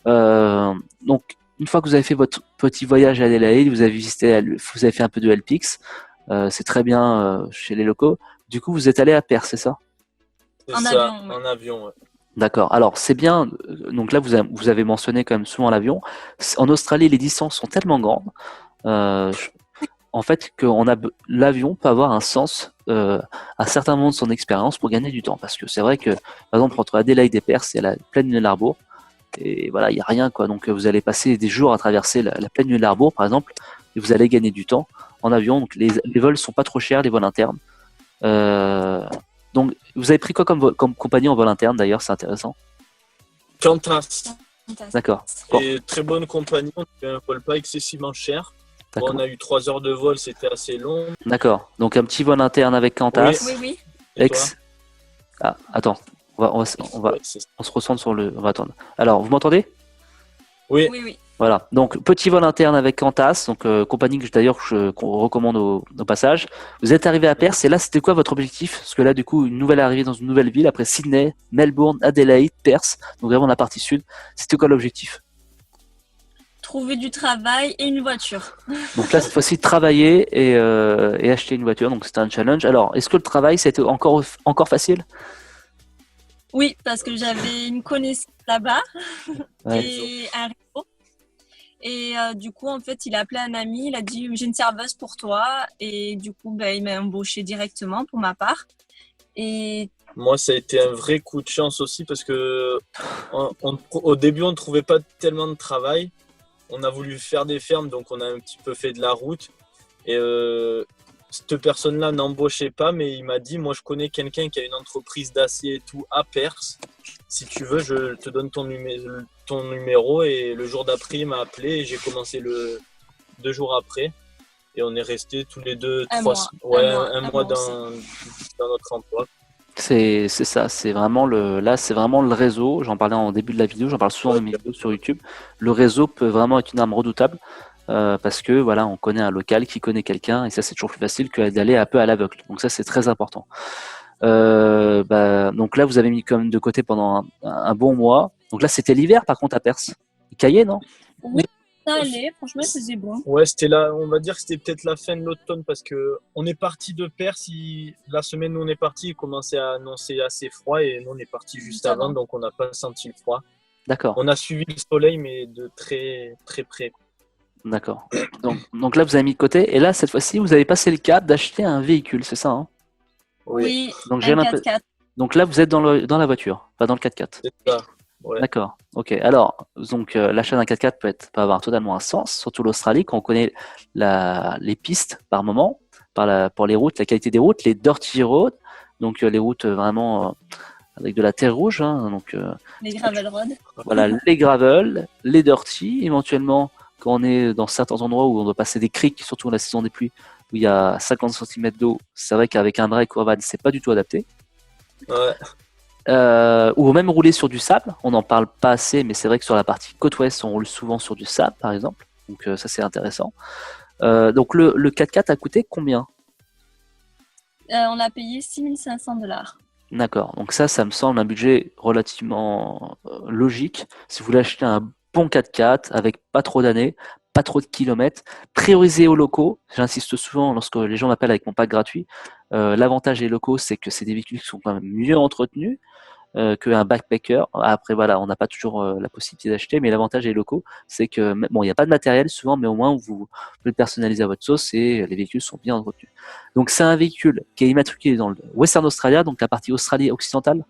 Donc une fois que vous avez fait votre petit voyage à Adélaïde, vous avez fait un peu de LPX. C'est très bien chez les locaux. Du coup, vous êtes allé à Perth, c'est ça? C'est En ça, avion, ouais. en avion. Ouais. D'accord. Alors, c'est bien. Donc là, vous avez mentionné quand même souvent l'avion. En Australie, les distances sont tellement grandes, euh, je- en fait, l'avion peut avoir un sens à certains moments de son expérience pour gagner du temps. Parce que c'est vrai que, par exemple, entre Adélaïde et Perth, c'est la plaine du Larbour. Et voilà, il n'y a rien, quoi. Donc, vous allez passer des jours à traverser la plaine du Larbour, par exemple, et vous allez gagner du temps en avion. Donc, les vols sont pas trop chers, les vols internes. Euh, donc, vous avez pris quoi comme compagnie en vol interne, d'ailleurs? C'est intéressant. Qantas. D'accord. Bon, Et très bonne compagnie, on avait un vol pas excessivement cher. Bon, d'accord. on a eu 3 heures de vol, c'était assez long. D'accord. Donc un petit vol interne avec Qantas. Oui, oui. Et toi? Ah, attends. Ouais, c'est ça. On se recentre sur le. On va attendre. Alors, vous m'entendez? Oui, Oui, oui. Voilà. Donc petit vol interne avec Qantas, donc compagnie qu'on recommande au passage. Vous êtes arrivé à Perth et là, c'était quoi votre objectif? Parce que là, du coup, une nouvelle arrivée dans une nouvelle ville après Sydney, Melbourne, Adelaide, Perth. Donc vraiment la partie sud. C'était quoi l'objectif? Trouver du travail et une voiture. Donc là, cette fois-ci, travailler et acheter une voiture. Donc c'était un challenge. Alors, est-ce que le travail, c'était encore facile? Oui, parce que j'avais une connaissance là-bas Ouais. et un réseau. Et du coup, en fait, il a appelé un ami, il a dit j'ai une serveuse pour toi. Et du coup, ben, il m'a embauché directement pour ma part. Et moi, ça a été un vrai coup de chance aussi parce que au début, on ne trouvait pas tellement de travail. On a voulu faire des fermes, donc on a un petit peu fait de la route. Et cette personne-là n'embauchait pas, mais il m'a dit, moi je connais quelqu'un qui a une entreprise d'acier et tout à Perth. Si tu veux, je te donne ton numéro. Et le jour d'après, il m'a appelé et j'ai commencé 2 jours après. Et on est restés tous les deux un mois dans notre emploi. C'est ça, c'est vraiment le réseau. J'en parlais en début de la vidéo, j'en parle souvent dans mes vidéos sur YouTube. Le réseau peut vraiment être une arme redoutable parce que voilà, on connaît un local qui connaît quelqu'un et ça c'est toujours plus facile que d'aller un peu à l'aveugle. Donc ça c'est très important. Donc là vous avez mis quand même de côté pendant un bon mois. Donc là c'était l'hiver par contre à Perth. Il caillait, non? oui, ça allait. Franchement, ça faisait bon. Ouais, c'était là, on va dire que c'était peut-être la fin de l'automne parce que on est parti de Perth. La semaine où on est parti, il commençait à annoncer assez froid et nous on est parti juste avant, donc on n'a pas senti le froid. D'accord. On a suivi le soleil, mais de très très près. D'accord. Donc là vous avez mis de côté et là cette fois-ci vous avez passé le cap d'acheter un véhicule, c'est ça, hein? Oui, Donc un 4x4. Donc là vous êtes dans la voiture, pas dans le 4x4. C'est ça. Ouais. D'accord. Ok. Alors, donc l'achat d'un 4x4 peut avoir totalement un sens, surtout l'Australie, quand on connaît les pistes par moment, pour les routes, la qualité des routes, les dirty roads, donc les routes vraiment avec de la terre rouge, hein, donc Les gravel roads. voilà, les gravel, les dirty, éventuellement quand on est dans certains endroits où on doit passer des criques, surtout la saison des pluies, où il y a 50 cm d'eau, c'est vrai qu'avec un break ou un van, c'est pas du tout adapté. Ouais. ou même rouler sur du sable. On n'en parle pas assez, mais c'est vrai que sur la partie côte ouest, on roule souvent sur du sable, par exemple. Donc ça, c'est intéressant. Donc le 4x4 a coûté combien? On a payé 6 500 $. D'accord. Donc ça me semble un budget relativement logique. Si vous voulez acheter un bon 4x4 avec pas trop d'années, pas trop de kilomètres, prioriser aux locaux. J'insiste souvent lorsque les gens m'appellent avec mon pack gratuit. L'avantage des locaux, c'est que c'est des véhicules qui sont quand même mieux entretenus qu'un backpacker. Après, voilà, on n'a pas toujours la possibilité d'acheter, mais l'avantage des locaux, c'est que, bon, il n'y a pas de matériel souvent, mais au moins vous pouvez le personnaliser à votre sauce et les véhicules sont bien entretenus. Donc, c'est un véhicule qui est immatriculé dans le Western Australia, donc la partie Australie occidentale.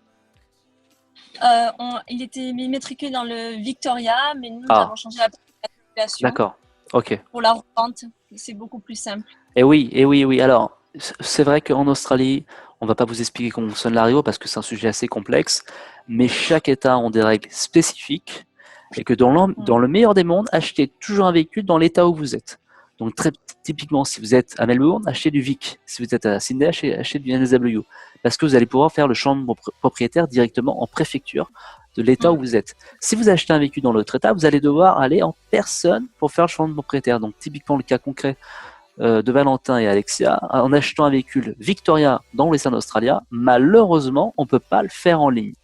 Il était immatriculé dans le Victoria, mais nous Ah. avons changé la population D'accord, ok. pour la revente. C'est beaucoup plus simple. Et oui. Alors, c'est vrai qu'en Australie, on va pas vous expliquer comment fonctionne l'Arigo parce que c'est un sujet assez complexe, mais chaque État a des règles spécifiques et que dans le meilleur des mondes, achetez toujours un véhicule dans l'État où vous êtes. Donc, très typiquement, si vous êtes à Melbourne, achetez du Vic. Si vous êtes à Sydney, achetez du NSW. Parce que vous allez pouvoir faire le changement propriétaire directement en préfecture de l'État où vous êtes. Si vous achetez un véhicule dans l'autre État, vous allez devoir aller en personne pour faire le changement propriétaire. Donc, typiquement, le cas concret de Valentin et Alexia, en achetant un véhicule Victoria dans Western Australia, malheureusement, on ne peut pas le faire en ligne.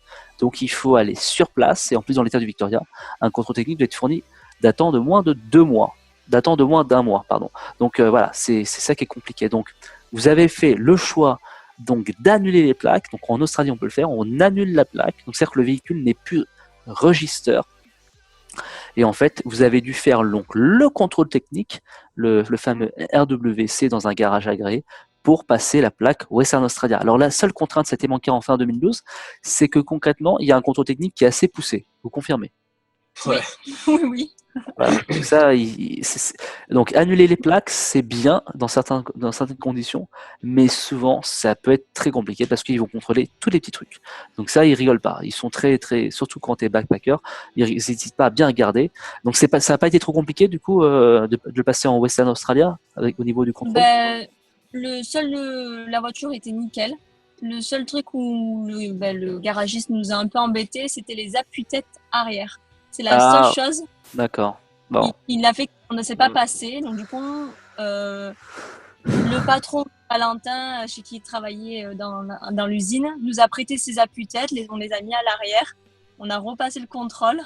Donc il faut aller sur place, et en plus dans l'état du Victoria, un contrôle technique doit être fourni datant de moins de 2 mois. Datant de moins d'un mois, pardon. Donc voilà, c'est ça qui est compliqué. Donc vous avez fait le choix donc d'annuler les plaques. Donc en Australie, on peut le faire, on annule la plaque. Donc c'est-à-dire que le véhicule n'est plus register. Et en fait, vous avez dû faire donc le contrôle technique, le fameux RWC dans un garage agréé, pour passer la plaque Western Australia. Alors la seule contrainte, c'était manqué en fin 2012, c'est que concrètement, il y a un contrôle technique qui est assez poussé. Vous confirmez? Ouais. Oui. Voilà. Donc ça, donc annuler les plaques, c'est bien dans certaines conditions, mais souvent ça peut être très compliqué parce qu'ils vont contrôler tous les petits trucs. Donc ça, ils rigolent pas. Ils sont très, surtout quand tu es backpacker, ils n'hésitent pas à bien regarder. Donc ça n'a pas été trop compliqué du coup de le passer en Western Australia au niveau du contrôle. La voiture était nickel. Le seul truc où le garagiste nous a un peu embêtés, c'était les appuis-têtes arrière. C'est la seule chose. D'accord. Bon. Il a fait qu'on ne s'est pas passé. Donc du coup, le patron Valentin, chez qui il travaillait dans l'usine, nous a prêté ses appuis-têtes, on les a mis à l'arrière. On a repassé le contrôle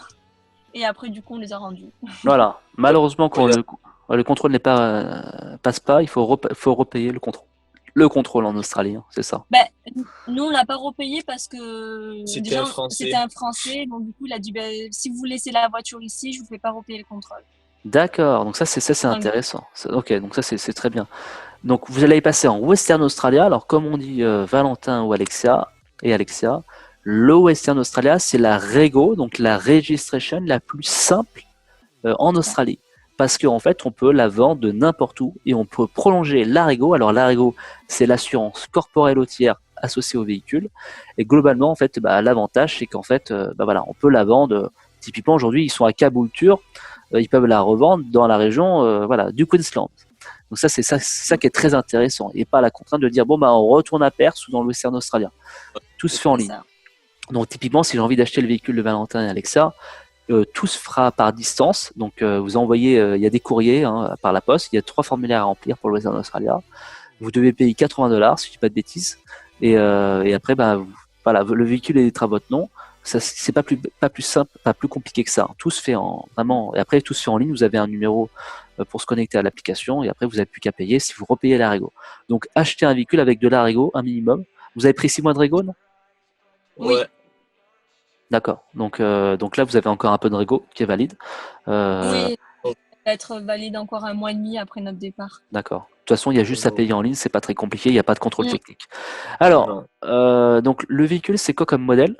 et après du coup on les a rendus. Voilà. Malheureusement, quand le contrôle passe pas, il faut repayer le contrôle. Le contrôle en Australie, hein, c'est ça. Nous, on l'a pas repayé parce que c'était un Français. Donc, du coup, il a dit si vous laissez la voiture ici, je vous fais pas repayer le contrôle. D'accord, donc ça c'est intéressant. Ok, donc ça c'est très bien. Donc vous allez passer en Western Australia. Alors comme on dit Valentin ou Alexia, le Western Australia c'est la Rego, donc la registration la plus simple en Australie. Parce qu'en fait, on peut la vendre de n'importe où et on peut prolonger l'Arego. Alors l'Arego, c'est l'assurance corporelle routière associée au véhicule. Et globalement, en fait, l'avantage, c'est qu'en fait, voilà, on peut la vendre. Typiquement, aujourd'hui, ils sont à Caboolture. Ils peuvent la revendre dans la région du Queensland. Donc ça, c'est ça qui est très intéressant. Et pas la contrainte de dire, on retourne à Perth ou dans le Western Australia. Tout se fait en ligne. Donc typiquement, si j'ai envie d'acheter le véhicule de Valentin et Alexa, tout se fera par distance. Donc vous envoyez, il y a des courriers par la poste, il y a 3 formulaires à remplir pour le Western Australia. Vous devez payer 80 $, si je dis pas de bêtises. Et après, voilà, le véhicule est à votre nom. Ça, c'est pas plus simple, pas plus compliqué que ça. Tout se fait vraiment. Et après, tout se fait en ligne. Vous avez un numéro pour se connecter à l'application. Et après, vous n'avez plus qu'à payer si vous repayez l'Arego. Donc, achetez un véhicule avec de l'Arego, un minimum. Vous avez pris 6 mois de Rego, non? Oui. D'accord. Donc là, vous avez encore un peu de Rego qui est valide. Oui, ça va être valide encore 1 mois et demi après notre départ. D'accord. De toute façon, il y a juste à payer en ligne, c'est pas très compliqué, il n'y a pas de contrôle technique. Alors, donc le véhicule, c'est quoi comme modèle?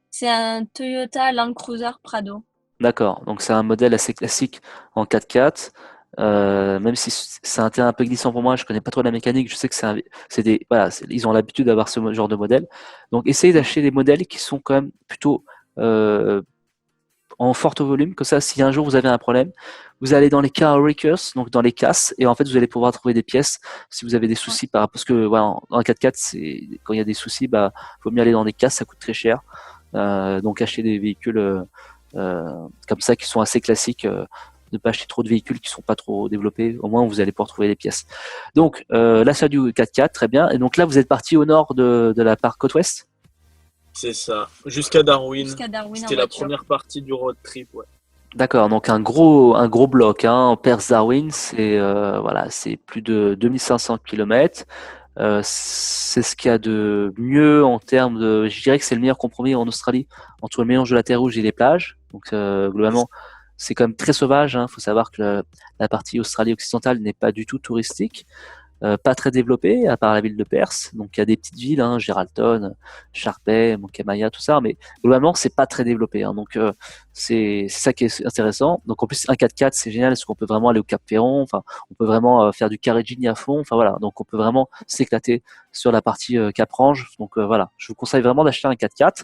C'est un Toyota Land Cruiser Prado. D'accord. Donc c'est un modèle assez classique en 4x4. Même si c'est un terrain un peu glissant pour moi, je connais pas trop la mécanique, je sais que ils ont l'habitude d'avoir ce genre de modèle. Donc essayez d'acheter des modèles qui sont quand même plutôt en fort volume, que ça, si un jour vous avez un problème, vous allez dans les car wreckers, donc dans les casses, et en fait, vous allez pouvoir trouver des pièces si vous avez des soucis. Parce que voilà, dans un 4x4, quand il y a des soucis, faut mieux aller dans des casses, ça coûte très cher. Donc acheter des véhicules comme ça qui sont assez classiques. Ne pas acheter trop de véhicules qui sont pas trop développés, au moins vous allez pouvoir trouver les pièces. Donc là c'est du 4x4, très bien. Et donc là vous êtes parti au nord de la parc côte ouest. C'est ça, jusqu'à Darwin. C'était la première partie du road trip, ouais. D'accord, donc un gros bloc, hein. Perth-Darwin, c'est voilà, c'est plus de 2500 km. C'est ce qu'il y a de mieux en termes de, je dirais que c'est le meilleur compromis en Australie entre le mélange de la terre rouge et les plages. Donc globalement, c'est quand même très sauvage. Faut savoir que la partie Australie occidentale n'est pas du tout touristique, pas très développée, à part la ville de Perth. Donc il y a des petites villes, Geraldton, Sharp Bay, Monkey-Maya, tout ça, mais globalement c'est pas très développé. Donc c'est ça qui est intéressant. Donc en plus un 4x4 c'est génial parce qu'on peut vraiment aller au Cap Ferron. Enfin, on peut vraiment faire du Karijini à fond. Enfin voilà, donc on peut vraiment s'éclater sur la partie Cap Range. Donc voilà, je vous conseille vraiment d'acheter un 4x4.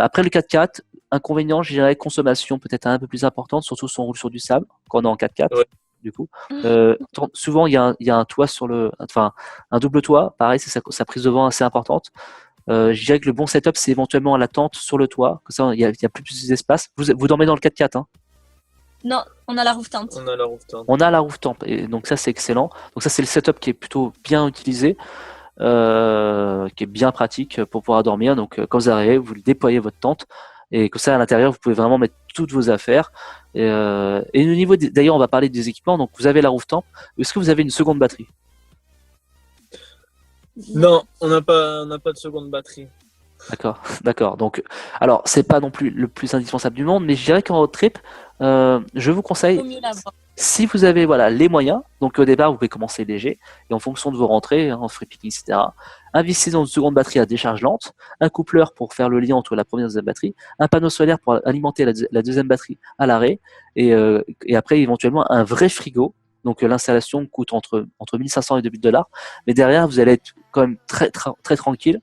Après le 4x4, inconvénient, je dirais consommation peut-être un peu plus importante, surtout si on roule sur du sable quand on est en 4x4. Ouais. Du coup, souvent il y a un toit un double toit. Pareil, c'est sa prise de vent assez importante. Je dirais que le bon setup, c'est éventuellement la tente sur le toit. Comme ça, il y a plus d'espace. Vous dormez dans le 4x4, hein? Non, on a la roof tent. On a la roof tent, et donc ça c'est excellent. Donc ça c'est le setup qui est plutôt bien utilisé. Qui est bien pratique pour pouvoir dormir. Donc quand vous arrivez, vous déployez votre tente et que ça à l'intérieur, vous pouvez vraiment mettre toutes vos affaires. Et au niveau d'ailleurs, on va parler des équipements. Donc vous avez la roof tent. Est-ce que vous avez une seconde batterie? Non, on n'a pas de seconde batterie. D'accord. Donc, alors c'est pas non plus le plus indispensable du monde, mais je dirais qu'en road trip, je vous conseille. Si vous avez les moyens, donc au départ vous pouvez commencer léger et en fonction de vos rentrées, en free picking, etc. Investissez dans une seconde batterie à décharge lente, un coupleur pour faire le lien entre la première et la deuxième batterie, un panneau solaire pour alimenter la deuxième batterie à l'arrêt et après éventuellement un vrai frigo. Donc l'installation coûte entre 1500 et 2000 $, mais derrière vous allez être quand même très tranquille.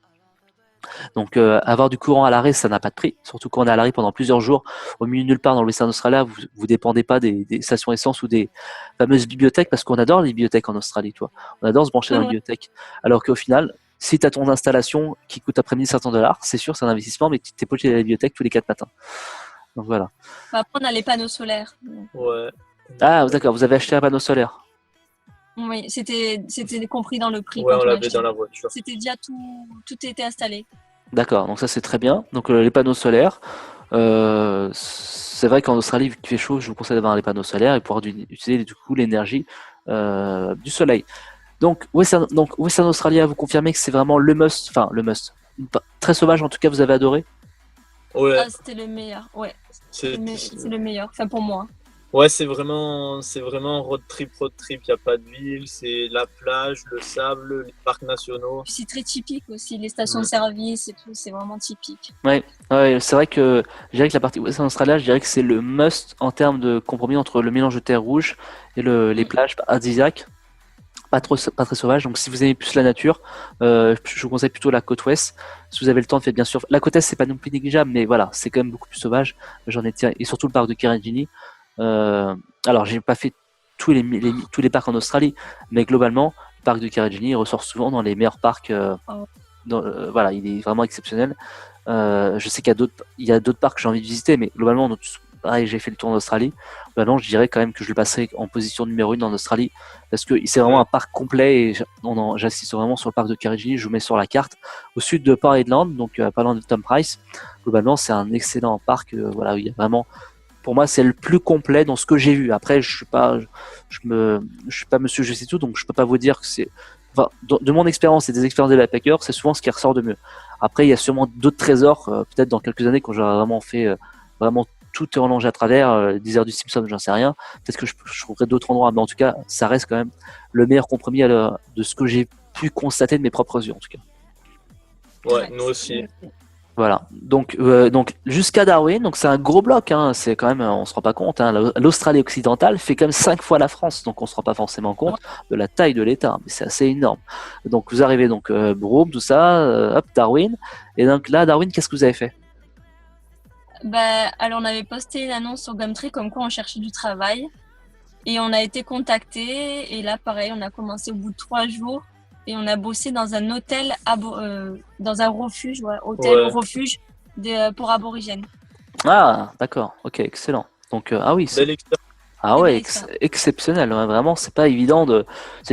Donc avoir du courant à l'arrêt, ça n'a pas de prix, surtout quand on est à l'arrêt pendant plusieurs jours au milieu de nulle part dans le Western Australia. Vous dépendez pas des stations essence ou des fameuses bibliothèques, parce qu'on adore les bibliothèques en Australie, toi. On adore se brancher dans les bibliothèques. Alors qu'au final, si tu as ton installation qui coûte après 1500 $, c'est sûr, c'est un investissement, mais tu t'es pas obligé d'aller à la bibliothèque tous les 4 matins. Donc voilà. Après, on a les panneaux solaires. Ouais. Ah d'accord, vous avez acheté un panneau solaire. Oui, c'était compris dans le prix. Ouais, on l'avait dans la voiture. C'était déjà tout était installé. D'accord, donc ça c'est très bien. Donc les panneaux solaires, c'est vrai qu'en Australie, vu qu'il fait chaud, je vous conseille d'avoir les panneaux solaires et pouvoir utiliser du coup l'énergie du soleil. Donc Western Australia, vous confirmez que c'est vraiment le must, très sauvage en tout cas, vous avez adoré? Ouais. Ah, c'était le meilleur, ouais. C'est le meilleur, enfin pour moi. Ouais, c'est vraiment road trip. Il n'y a pas de ville, c'est la plage, le sable, les parcs nationaux. C'est très typique aussi, les stations-service et tout, c'est vraiment typique. Ouais, c'est vrai que je dirais que la partie Western Australia, je dirais que c'est le must en termes de compromis entre le mélange de terre rouge et les plages paradisiaques, pas très sauvages. Donc si vous aimez plus la nature, je vous conseille plutôt la côte ouest. Si vous avez le temps, faites bien sûr. La côte est, c'est pas non plus négligeable, mais voilà, c'est quand même beaucoup plus sauvage. Et surtout le parc de Karijini. Alors j'ai pas fait tous les parcs en Australie, mais globalement le parc de Karijini ressort souvent dans les meilleurs parcs. Voilà, il est vraiment exceptionnel. Je sais qu'il y a d'autres parcs que j'ai envie de visiter, mais globalement pareil, j'ai fait le tour d'Australie. Globalement, je dirais quand même que je le passerai en position numéro 1 en Australie, parce que c'est vraiment un parc complet et j'insiste vraiment sur le parc de Karijini. Je vous mets sur la carte au sud de Port Hedland, donc pas loin de Tom Price. Globalement, c'est un excellent parc. Voilà, où il y a vraiment, pour moi, c'est le plus complet dans ce que j'ai vu. Après, je suis pas monsieur je sais tout, donc je peux pas vous dire que c'est. Enfin, de mon expérience et des expériences des backpackers, c'est souvent ce qui ressort de mieux. Après, il y a sûrement d'autres trésors, peut-être dans quelques années, quand j'aurai vraiment fait vraiment tout est relongé à travers, désert du Simpson, j'en sais rien. Peut-être que je trouverai d'autres endroits, mais en tout cas, ça reste quand même le meilleur compromis de ce que j'ai pu constater de mes propres yeux, en tout cas. Ouais, nous aussi. Voilà, donc jusqu'à Darwin, donc c'est un gros bloc, c'est quand même, on se rend pas compte, l'Australie occidentale fait quand même 5 fois la France, donc on se rend pas forcément compte de la taille de l'État, mais c'est assez énorme. Donc vous arrivez Broome, tout ça, Darwin, et donc là Darwin, qu'est-ce que vous avez fait? Alors on avait posté une annonce sur Gumtree comme quoi on cherchait du travail et on a été contacté et là pareil on a commencé au bout de 3 jours et on a bossé dans un hôtel dans un refuge, hôtel Ouais. refuge pour aborigènes. Ah, d'accord. Ok, excellent. Donc, ah oui, Belle expérience. ah Très ouais, belle expérience. exceptionnel. Ouais, vraiment, c'est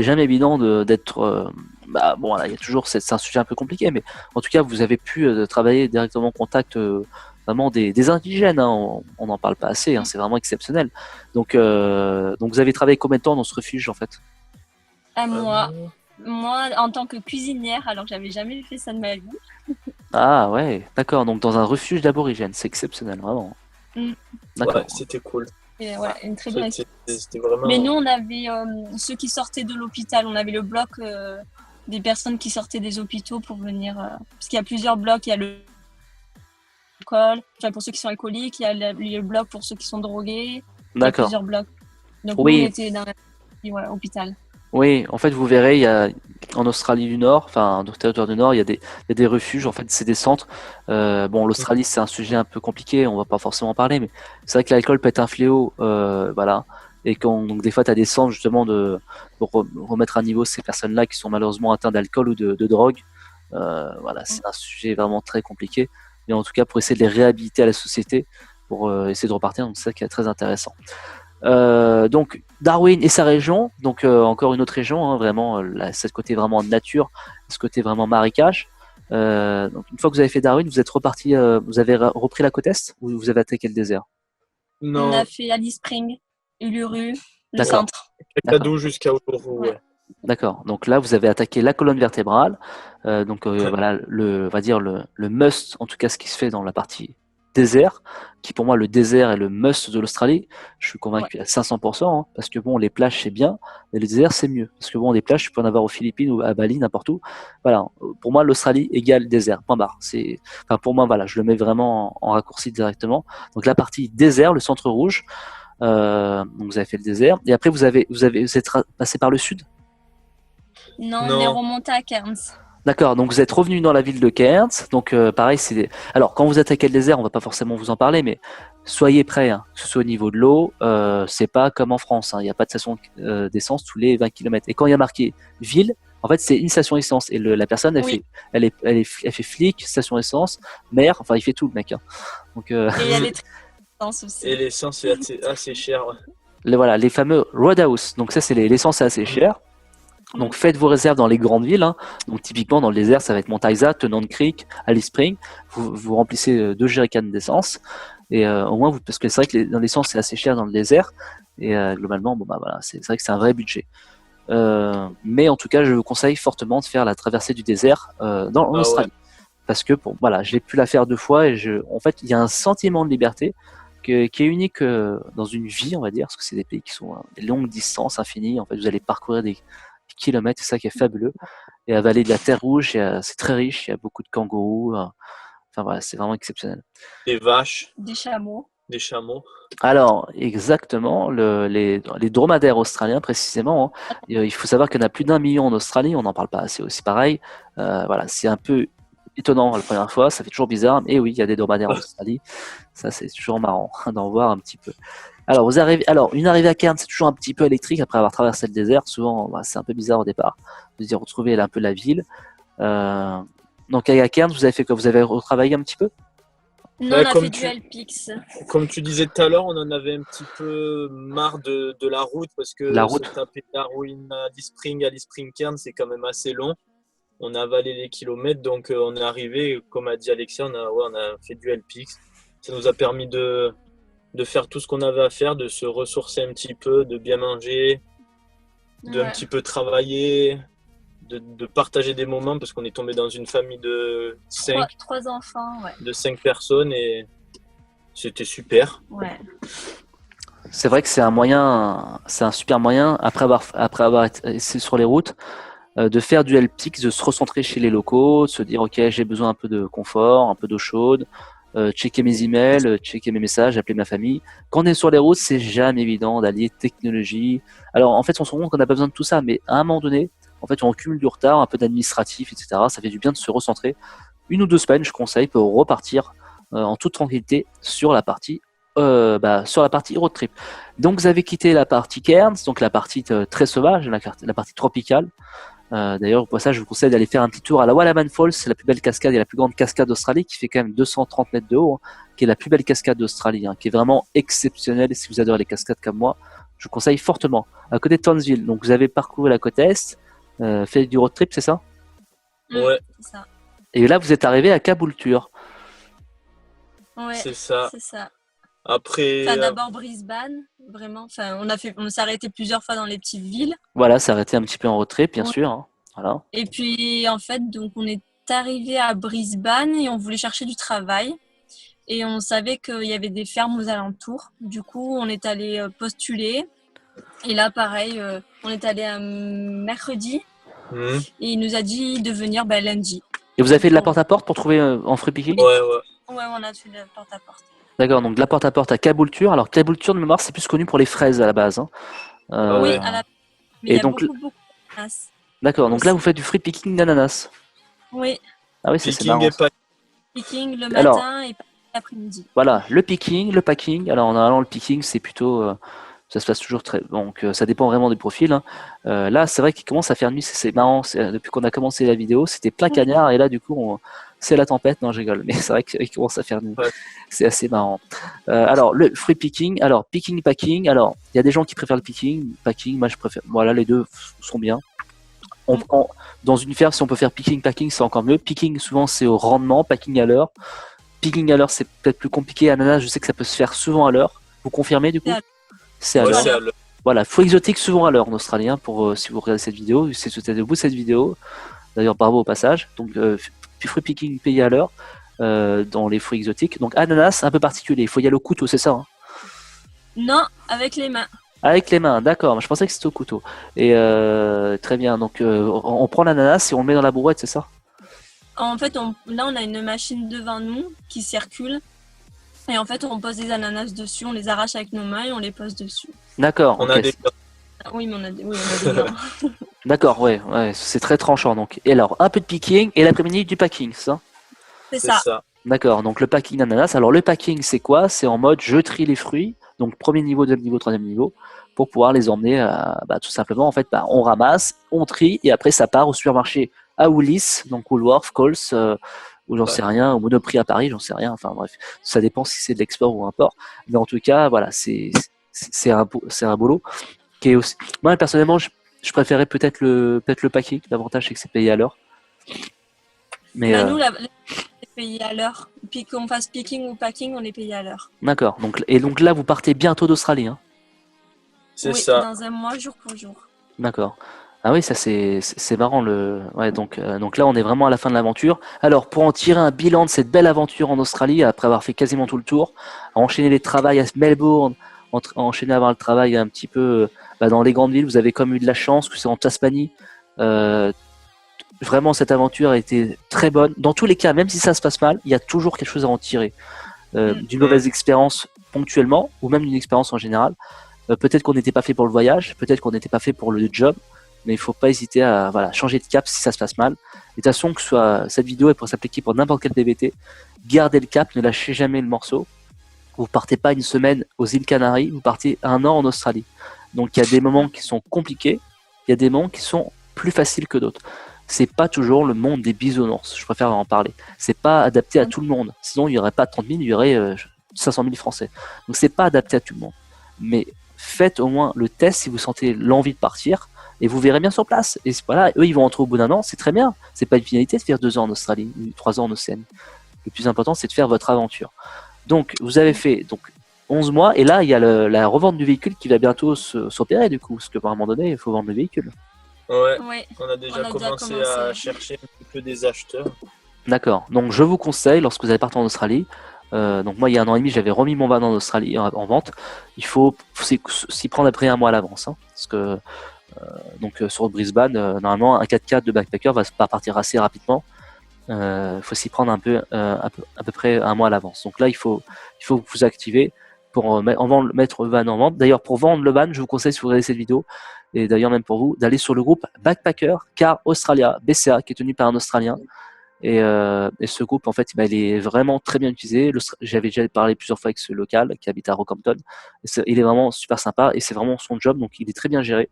jamais évident d'être. Bon, voilà, il y a toujours, c'est un sujet un peu compliqué, mais en tout cas, vous avez pu travailler directement en contact vraiment des indigènes. Hein, on n'en parle pas assez. Hein, c'est vraiment exceptionnel. Donc, vous avez travaillé combien de temps dans ce refuge en fait? À moi, Euh, moi en tant que cuisinière, alors que j'avais jamais fait ça de ma vie. Ah ouais, d'accord. Donc dans un refuge d'aborigènes, c'est exceptionnel, vraiment. Mm. Ouais, D'accord. c'était cool. Et voilà, une très bonne expérience. C'était Mais nous, vraiment. on avait ceux qui sortaient de l'hôpital. On avait le bloc des personnes qui sortaient des hôpitaux pour venir. Parce qu'il y a plusieurs blocs. Il y a le alcool, enfin, pour ceux qui sont alcooliques. Il y a le bloc pour ceux qui sont drogués. Il y a D'accord. plusieurs blocs. Donc nous, on Oui, était dans hôpital. oui. En fait, vous verrez, il y a en Australie du Nord, enfin, dans le territoire du Nord, il y a des refuges. En fait, c'est des centres. Bon, l'Australie, c'est un sujet un peu compliqué. On va pas forcément en parler, mais c'est vrai que l'alcool peut être un fléau, voilà. Et donc des fois, tu as des centres justement pour remettre à niveau ces personnes-là qui sont malheureusement atteintes d'alcool ou de drogue. Voilà, c'est un sujet vraiment très compliqué. Mais en tout cas, pour essayer de les réhabiliter à la société, pour essayer de repartir, donc c'est ça qui est très intéressant. Donc Darwin et sa région, donc encore une autre région, hein, vraiment ce côté vraiment nature, ce côté vraiment marécage. Donc une fois que vous avez fait Darwin, vous êtes reparti, vous avez repris la côte est ou vous avez attaqué le désert? On a Non, fait Alice Spring, Uluru, le D'accord, centre. d'accord, Kakadu jusqu'à Uluru, Ouais. ouais. d'accord. Donc là, vous avez attaqué la colonne vertébrale. Donc voilà, on va dire le must, en tout cas ce qui se fait dans la partie désert, qui pour moi le désert est le must de l'Australie. Je suis Ouais. convaincu à 500%, hein, parce que bon, les plages c'est bien, mais le désert c'est mieux. Parce que bon, des plages, tu peux en avoir aux Philippines ou à Bali, n'importe où. Voilà, pour moi l'Australie égale désert, point barre. Enfin pour moi, voilà, je le mets vraiment en raccourci directement. Donc la partie désert, le centre rouge, donc vous avez fait le désert, et après vous êtes passé par le sud. Non, on est Non, remonté à Cairns. D'accord, donc vous êtes revenu dans la ville de Cairns. Donc pareil, alors quand vous attaquez le désert, on va pas forcément vous en parler, mais soyez prêts, hein, que ce soit au niveau de l'eau, c'est pas comme en France, hein, il n'y a pas de station d'essence tous les 20 kilomètres. Et quand il y a marqué ville, en fait c'est une station essence. Et la personne, Oui. elle fait flic, station essence, maire, enfin il fait tout le mec. Hein. Donc Et il y a les traitances aussi. et l'essence est assez chère. Ouais. voilà, les fameux roadhouse. Donc ça c'est l'essence est assez chère. Donc faites vos réserves dans les grandes villes. Hein. Donc typiquement dans le désert, ça va être Mount Isa, Tennant Creek, Alice Springs. Vous remplissez 2 jerrycans d'essence et au moins parce que c'est vrai que dans l'essence c'est assez cher dans le désert et globalement bon bah voilà c'est vrai que c'est un vrai budget. Mais en tout cas je vous conseille fortement de faire la traversée du désert en Ah ouais. Australie parce que bon voilà j'ai pu la faire 2 fois et en fait il y a un sentiment de liberté qui est unique dans une vie on va dire parce que c'est des pays qui sont des longues distances infinies. En fait vous allez parcourir des kilomètres, c'est ça qui est fabuleux. Et la vallée de la Terre Rouge, c'est très riche, il y a beaucoup de kangourous. Enfin voilà, c'est vraiment exceptionnel. Des vaches, Des chameaux. des chameaux. Alors, exactement, les dromadaires australiens précisément, hein, il faut savoir qu'il y en a plus d'1 million en Australie, on n'en parle pas assez aussi pareil. Voilà, c'est un peu étonnant la première fois, ça fait toujours bizarre, mais oui, il y a des dromadaires en Australie, ça c'est toujours marrant d'en voir un petit peu. Alors, une arrivée à Cairns, c'est toujours un petit peu électrique après avoir traversé le désert. Souvent, bah, c'est un peu bizarre au départ de dire retrouver un peu la ville. Euh, donc à Cairns, vous avez fait quoi? Vous avez retravaillé un petit peu? Non, Ouais, on a fait du LPX. comme tu disais tout à l'heure, on en avait un petit peu marre de la route parce La que se route? taper Darwin à Alice Spring Cairns, c'est quand même assez long. On a avalé les kilomètres, donc on est arrivé, comme a dit Alexia, on a fait du LPX. Ça nous a permis de faire tout ce qu'on avait à faire, de se ressourcer un petit peu, de bien manger, de un Ouais. petit peu travailler, de partager des moments parce qu'on est tombé dans une famille de 5 Trois enfants, ouais. de 5 personnes et c'était super. Ouais. C'est vrai que c'est un super moyen après avoir été sur les routes de faire du LPX, de se recentrer chez les locaux, de se dire ok j'ai besoin un peu de confort, un peu d'eau chaude, checker mes emails, checker mes messages, appeler ma famille. Quand on est sur les routes, c'est jamais évident d'allier technologie. Alors en fait on se rend compte qu'on n'a pas besoin de tout ça, mais à un moment donné, en fait on cumule du retard, un peu d'administratif, etc. Ça fait du bien de se recentrer. 1 ou 2 semaines, je conseille, pour repartir en toute tranquillité sur la partie road trip. Donc vous avez quitté la partie Cairns, donc la partie très sauvage, la partie tropicale. D'ailleurs, pour ça, je vous conseille d'aller faire un petit tour à la Wallaman Falls, c'est la plus belle cascade et la plus grande cascade d'Australie, qui fait quand même 230 mètres de haut, qui est la plus belle cascade d'Australie, qui est vraiment exceptionnelle. Et si vous adorez les cascades comme moi, je vous conseille fortement. À côté de Townsville, donc vous avez parcouru la côte est, fait du road trip, c'est ça? Ouais. C'est ça. Et là, vous êtes arrivé à Caboolture. Ouais, C'est ça. c'est ça. Après, Enfin, d'abord Brisbane, vraiment. Enfin, on s'est arrêté plusieurs fois dans les petites villes. Voilà, s'arrêter un petit peu en road trip, bien Ouais. sûr. Voilà. Et puis, en fait, donc on est arrivé à Brisbane et on voulait chercher du travail. Et on savait qu'il y avait des fermes aux alentours. Du coup, on est allé postuler. Et là, pareil, on est allé un mercredi. Et il nous a dit de venir lundi. Et vous avez fait de la porte-à-porte pour trouver en free picking? ouais. Ouais, on a fait de la porte-à-porte. D'accord, donc de la porte-à-porte à Caboolture. Alors, Caboolture, de mémoire, c'est plus connu pour les fraises à la base. Ah Oui, ouais. mais Et il y a donc, beaucoup d'ananas. d'accord, donc là, aussi. vous faites du free picking d'ananas. Oui, Ah oui, c'est Picking marrant. et pas. picking le Alors, matin et l'après-midi. voilà, le picking, le packing. Alors, normalement, le picking, c'est plutôt. Ça se passe toujours très. Donc, ça dépend vraiment du profil. Là, c'est vrai qu'il commence à faire nuit. C'est marrant. Depuis qu'on a commencé la vidéo, c'était plein cagnard. Et là, du coup, c'est la tempête. Non, je rigole. Mais c'est vrai qu'il commence à faire nuit. Ouais. C'est assez marrant. Alors, le free picking. Alors, picking, packing. Alors, il y a des gens qui préfèrent le picking. Packing, moi, je préfère. Voilà, les deux sont bien. Dans une ferme, si on peut faire picking, packing, c'est encore mieux. Picking, souvent, c'est au rendement. Packing à l'heure. Picking à l'heure, c'est peut-être plus compliqué. Ananas, je sais que ça peut se faire souvent à l'heure. Vous confirmez, du coup? C'est à Ouais, l'heure. c'est à l'heure. Voilà, fruits exotiques souvent à l'heure en australien pour si vous regardez cette vidéo, si vous êtes au bout de cette vidéo. D'ailleurs, bravo au passage. Donc, fruit picking payé à l'heure dans les fruits exotiques. Donc, ananas, un peu particulier. Il faut y aller au couteau, c'est ça, hein? Non, avec les mains. Avec les mains, d'accord. Je pensais que c'était au couteau. Et très bien. Donc, on prend l'ananas et on le met dans la brouette, c'est ça? En fait, là, on a une machine devant nous qui circule. Et en fait, on pose des ananas dessus, on les arrache avec nos mains et on les pose dessus. D'accord. On ok. a des. Oui, mais on a des mains. D'accord, ouais, c'est très tranchant. Donc, et alors, un peu de picking et l'après-midi du packing, c'est ça? C'est C'est ça. ça. D'accord, donc le packing d'ananas. Alors le packing, c'est quoi? C'est en mode je trie les fruits, donc premier niveau, deuxième niveau, troisième niveau, pour pouvoir les emmener tout simplement. En fait, on ramasse, on trie, et après ça part au supermarché à Woolies, donc Woolworth, Coles, ou j'en sais rien, au Monoprix à Paris, j'en sais rien. Enfin bref, ça dépend si c'est de l'export ou import. Mais en tout cas, voilà, c'est un boulot qui est aussi. Moi personnellement, je préférais peut-être le packing. L'avantage c'est que c'est payé à l'heure. Mais Nous, on est payé à l'heure. Puis qu'on fasse picking ou packing, on est payé à l'heure. d'accord. Donc là, vous partez bientôt d'Australie, hein? C'est Oui, ça. dans un mois, jour pour jour. D'accord. Ah oui, ça c'est marrant Ouais, donc là on est vraiment à la fin de l'aventure. Alors pour en tirer un bilan de cette belle aventure en Australie, après avoir fait quasiment tout le tour, enchaîner les travails à Melbourne, enchaîner avoir le travail un petit peu dans les grandes villes, vous avez comme eu de la chance que c'est en Tasmanie. Vraiment cette aventure a été très bonne. Dans tous les cas, même si ça se passe mal, il y a toujours quelque chose à en tirer. D'une mauvaise expérience ponctuellement, ou même d'une expérience en général. Peut-être qu'on n'était pas fait pour le voyage, peut-être qu'on n'était pas fait pour le job, mais il ne faut pas hésiter à changer de cap si ça se passe mal. Et de toute façon, que ce soit cette vidéo, elle pourrait s'appliquer pour n'importe quel PVT. Gardez le cap, ne lâchez jamais le morceau. Vous partez pas une semaine aux îles Canaries, vous partez un an en Australie. Donc il y a des moments qui sont compliqués, il y a des moments qui sont plus faciles que d'autres. C'est pas toujours le monde des bisounours, je préfère en parler. C'est pas adapté à tout le monde. Sinon il n'y aurait pas 30 000, il y aurait 500 000 Français. Donc c'est pas adapté à tout le monde. Mais faites au moins le test si vous sentez l'envie de partir et vous verrez bien sur place. Et voilà, eux ils vont rentrer au bout d'un an, c'est très bien. C'est pas une finalité de faire 2 ans en Australie, 3 ans en Océanie. Le plus important c'est de faire votre aventure. Donc vous avez fait 11 mois et là il y a la revente du véhicule qui va bientôt s'opérer du coup, parce qu'à un moment donné il faut vendre le véhicule. Ouais. Ouais. On a déjà commencé à chercher un petit peu des acheteurs. D'accord. Donc je vous conseille, lorsque vous allez partir en Australie, donc moi il y a 1 an et demi j'avais remis mon van en Australie en vente, il faut s'y prendre après 1 mois à l'avance, hein, parce que sur Brisbane, normalement un 4x4 de backpacker va pas partir assez rapidement. Il faut s'y prendre à peu près 1 mois à l'avance. Donc là il faut vous activer pour mettre le van en vente. D'ailleurs pour vendre le van, je vous conseille, si vous regardez cette vidéo, et d'ailleurs même pour vous, d'aller sur le groupe Backpacker Car Australia, BCA, qui est tenu par un Australien. Et ce groupe, en fait, bah, il est vraiment très bien utilisé. J'avais déjà parlé plusieurs fois avec ce local qui habite à Rockhampton. Il est vraiment super sympa et c'est vraiment son job, donc il est très bien géré.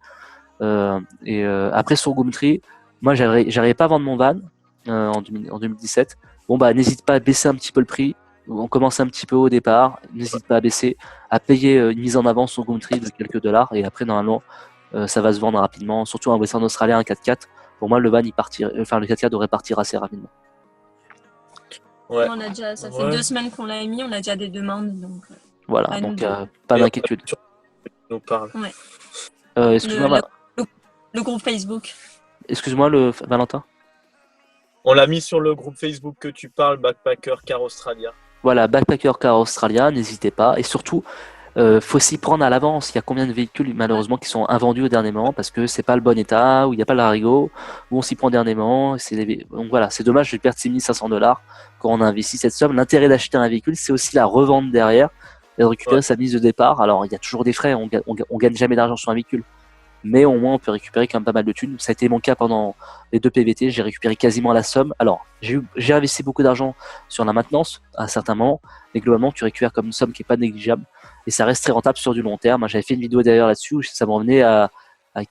Après sur Gumtree, moi j'arrivais pas à vendre mon van en 2017. Bon bah n'hésite pas à baisser un petit peu le prix. On commence un petit peu au départ. N'hésite pas à baisser, à payer une mise en avant sur Gumtree de quelques dollars et après normalement ça va se vendre rapidement. Surtout un Western Australia, un 4x4. Pour moi le van il partirait, enfin le 4x4 devrait partir assez rapidement. Ouais. Ça fait 2 semaines qu'on l'a mis, on a déjà des demandes. Donc, voilà, donc pas d'inquiétude. Nous parle. Ouais. Excuse-moi, le groupe Facebook. Excuse-moi, Valentin. On l'a mis sur le groupe Facebook que tu parles, Backpacker Car Australia. Voilà, Backpacker Car Australia, n'hésitez pas. Et surtout, faut s'y prendre à l'avance. Il y a combien de véhicules malheureusement qui sont invendus au dernier moment parce que c'est pas le bon état, ou il n'y a pas l'Arigo, ou on s'y prend au dernier moment. Donc voilà, c'est dommage de perdre 6 500$ quand on a investi cette somme. L'intérêt d'acheter un véhicule, c'est aussi la revente derrière et de récupérer sa mise de départ. Alors il y a toujours des frais, on gagne jamais d'argent sur un véhicule. Mais au moins on peut récupérer quand même pas mal de thunes. Ça a été mon cas pendant les 2 PVT, j'ai récupéré quasiment la somme. Alors j'ai investi beaucoup d'argent sur la maintenance à certains moments, mais globalement tu récupères comme une somme qui est pas négligeable et ça reste très rentable sur du long terme. J'avais fait une vidéo d'ailleurs là-dessus où ça me revenait à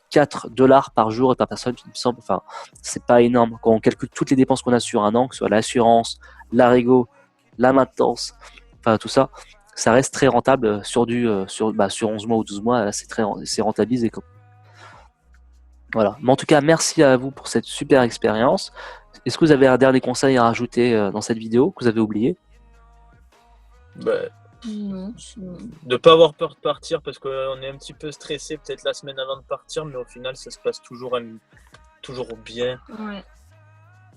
4$ par jour et par personne, il me semble. Enfin, c'est pas énorme quand on calcule toutes les dépenses qu'on a sur un an, que ce soit l'assurance, l'Arigo, la maintenance, enfin tout ça. Ça reste très rentable sur 11 mois ou 12 mois, là c'est rentabilisé. Voilà. Mais en tout cas, merci à vous pour cette super expérience. Est-ce que vous avez un dernier conseil à rajouter dans cette vidéo que vous avez oublié? Non. De pas avoir peur de partir parce qu'on est un petit peu stressé peut-être la semaine avant de partir, mais au final ça se passe toujours bien. Ouais.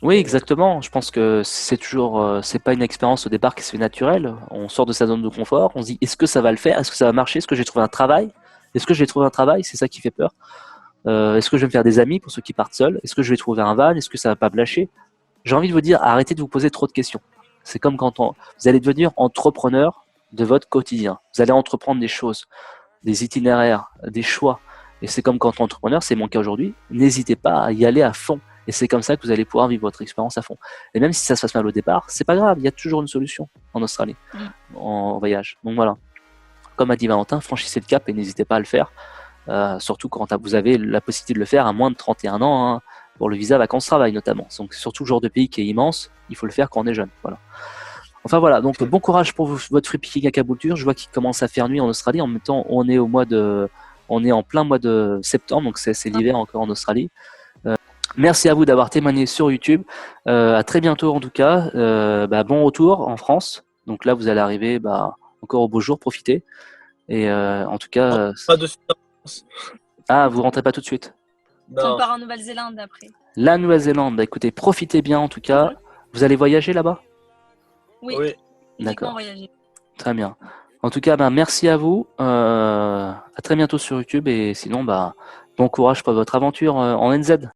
Oui, exactement. Je pense que c'est pas une expérience au départ qui se fait naturelle. On sort de sa zone de confort, on se dit est-ce que ça va le faire? Est-ce que ça va marcher? Est-ce que j'ai trouvé un travail? Est-ce que je vais trouver un travail? C'est ça qui fait peur. Est-ce que je vais me faire des amis pour ceux qui partent seuls? Est-ce que je vais trouver un van? Est-ce que ça va pas me lâcher? J'ai envie de vous dire, arrêtez de vous poser trop de questions. C'est comme quand vous allez devenir entrepreneur de votre quotidien. Vous allez entreprendre des choses, des itinéraires, des choix. Et c'est comme quand entrepreneur, c'est mon cas aujourd'hui, n'hésitez pas à y aller à fond. Et c'est comme ça que vous allez pouvoir vivre votre expérience à fond. Et même si ça se passe mal au départ, c'est pas grave, il y a toujours une solution en Australie, en voyage. Donc voilà. Comme a dit Valentin, franchissez le cap et n'hésitez pas à le faire. Surtout quand vous avez la possibilité de le faire à moins de 31 ans, hein, pour le visa vacances-travail notamment. Donc surtout le genre de pays qui est immense, il faut le faire quand on est jeune. Voilà. Enfin voilà, donc bon courage pour votre free picking à Caboolture. Je vois qu'il commence à faire nuit en Australie. En même temps, on est en plein mois de septembre, donc c'est l'hiver encore en Australie. Merci à vous d'avoir témoigné sur YouTube. À très bientôt en tout cas. Bon retour en France. Donc là, vous allez arriver encore au beau jour, profitez. Et en tout cas. Pas de surprise. Ah, vous rentrez pas tout de suite? On part en Nouvelle-Zélande après. La Nouvelle-Zélande, écoutez, profitez bien en tout cas. Vous allez voyager là-bas? Oui. D'accord. Voyager. Très bien. En tout cas, merci à vous. À très bientôt sur YouTube et sinon, bon courage pour votre aventure en NZ.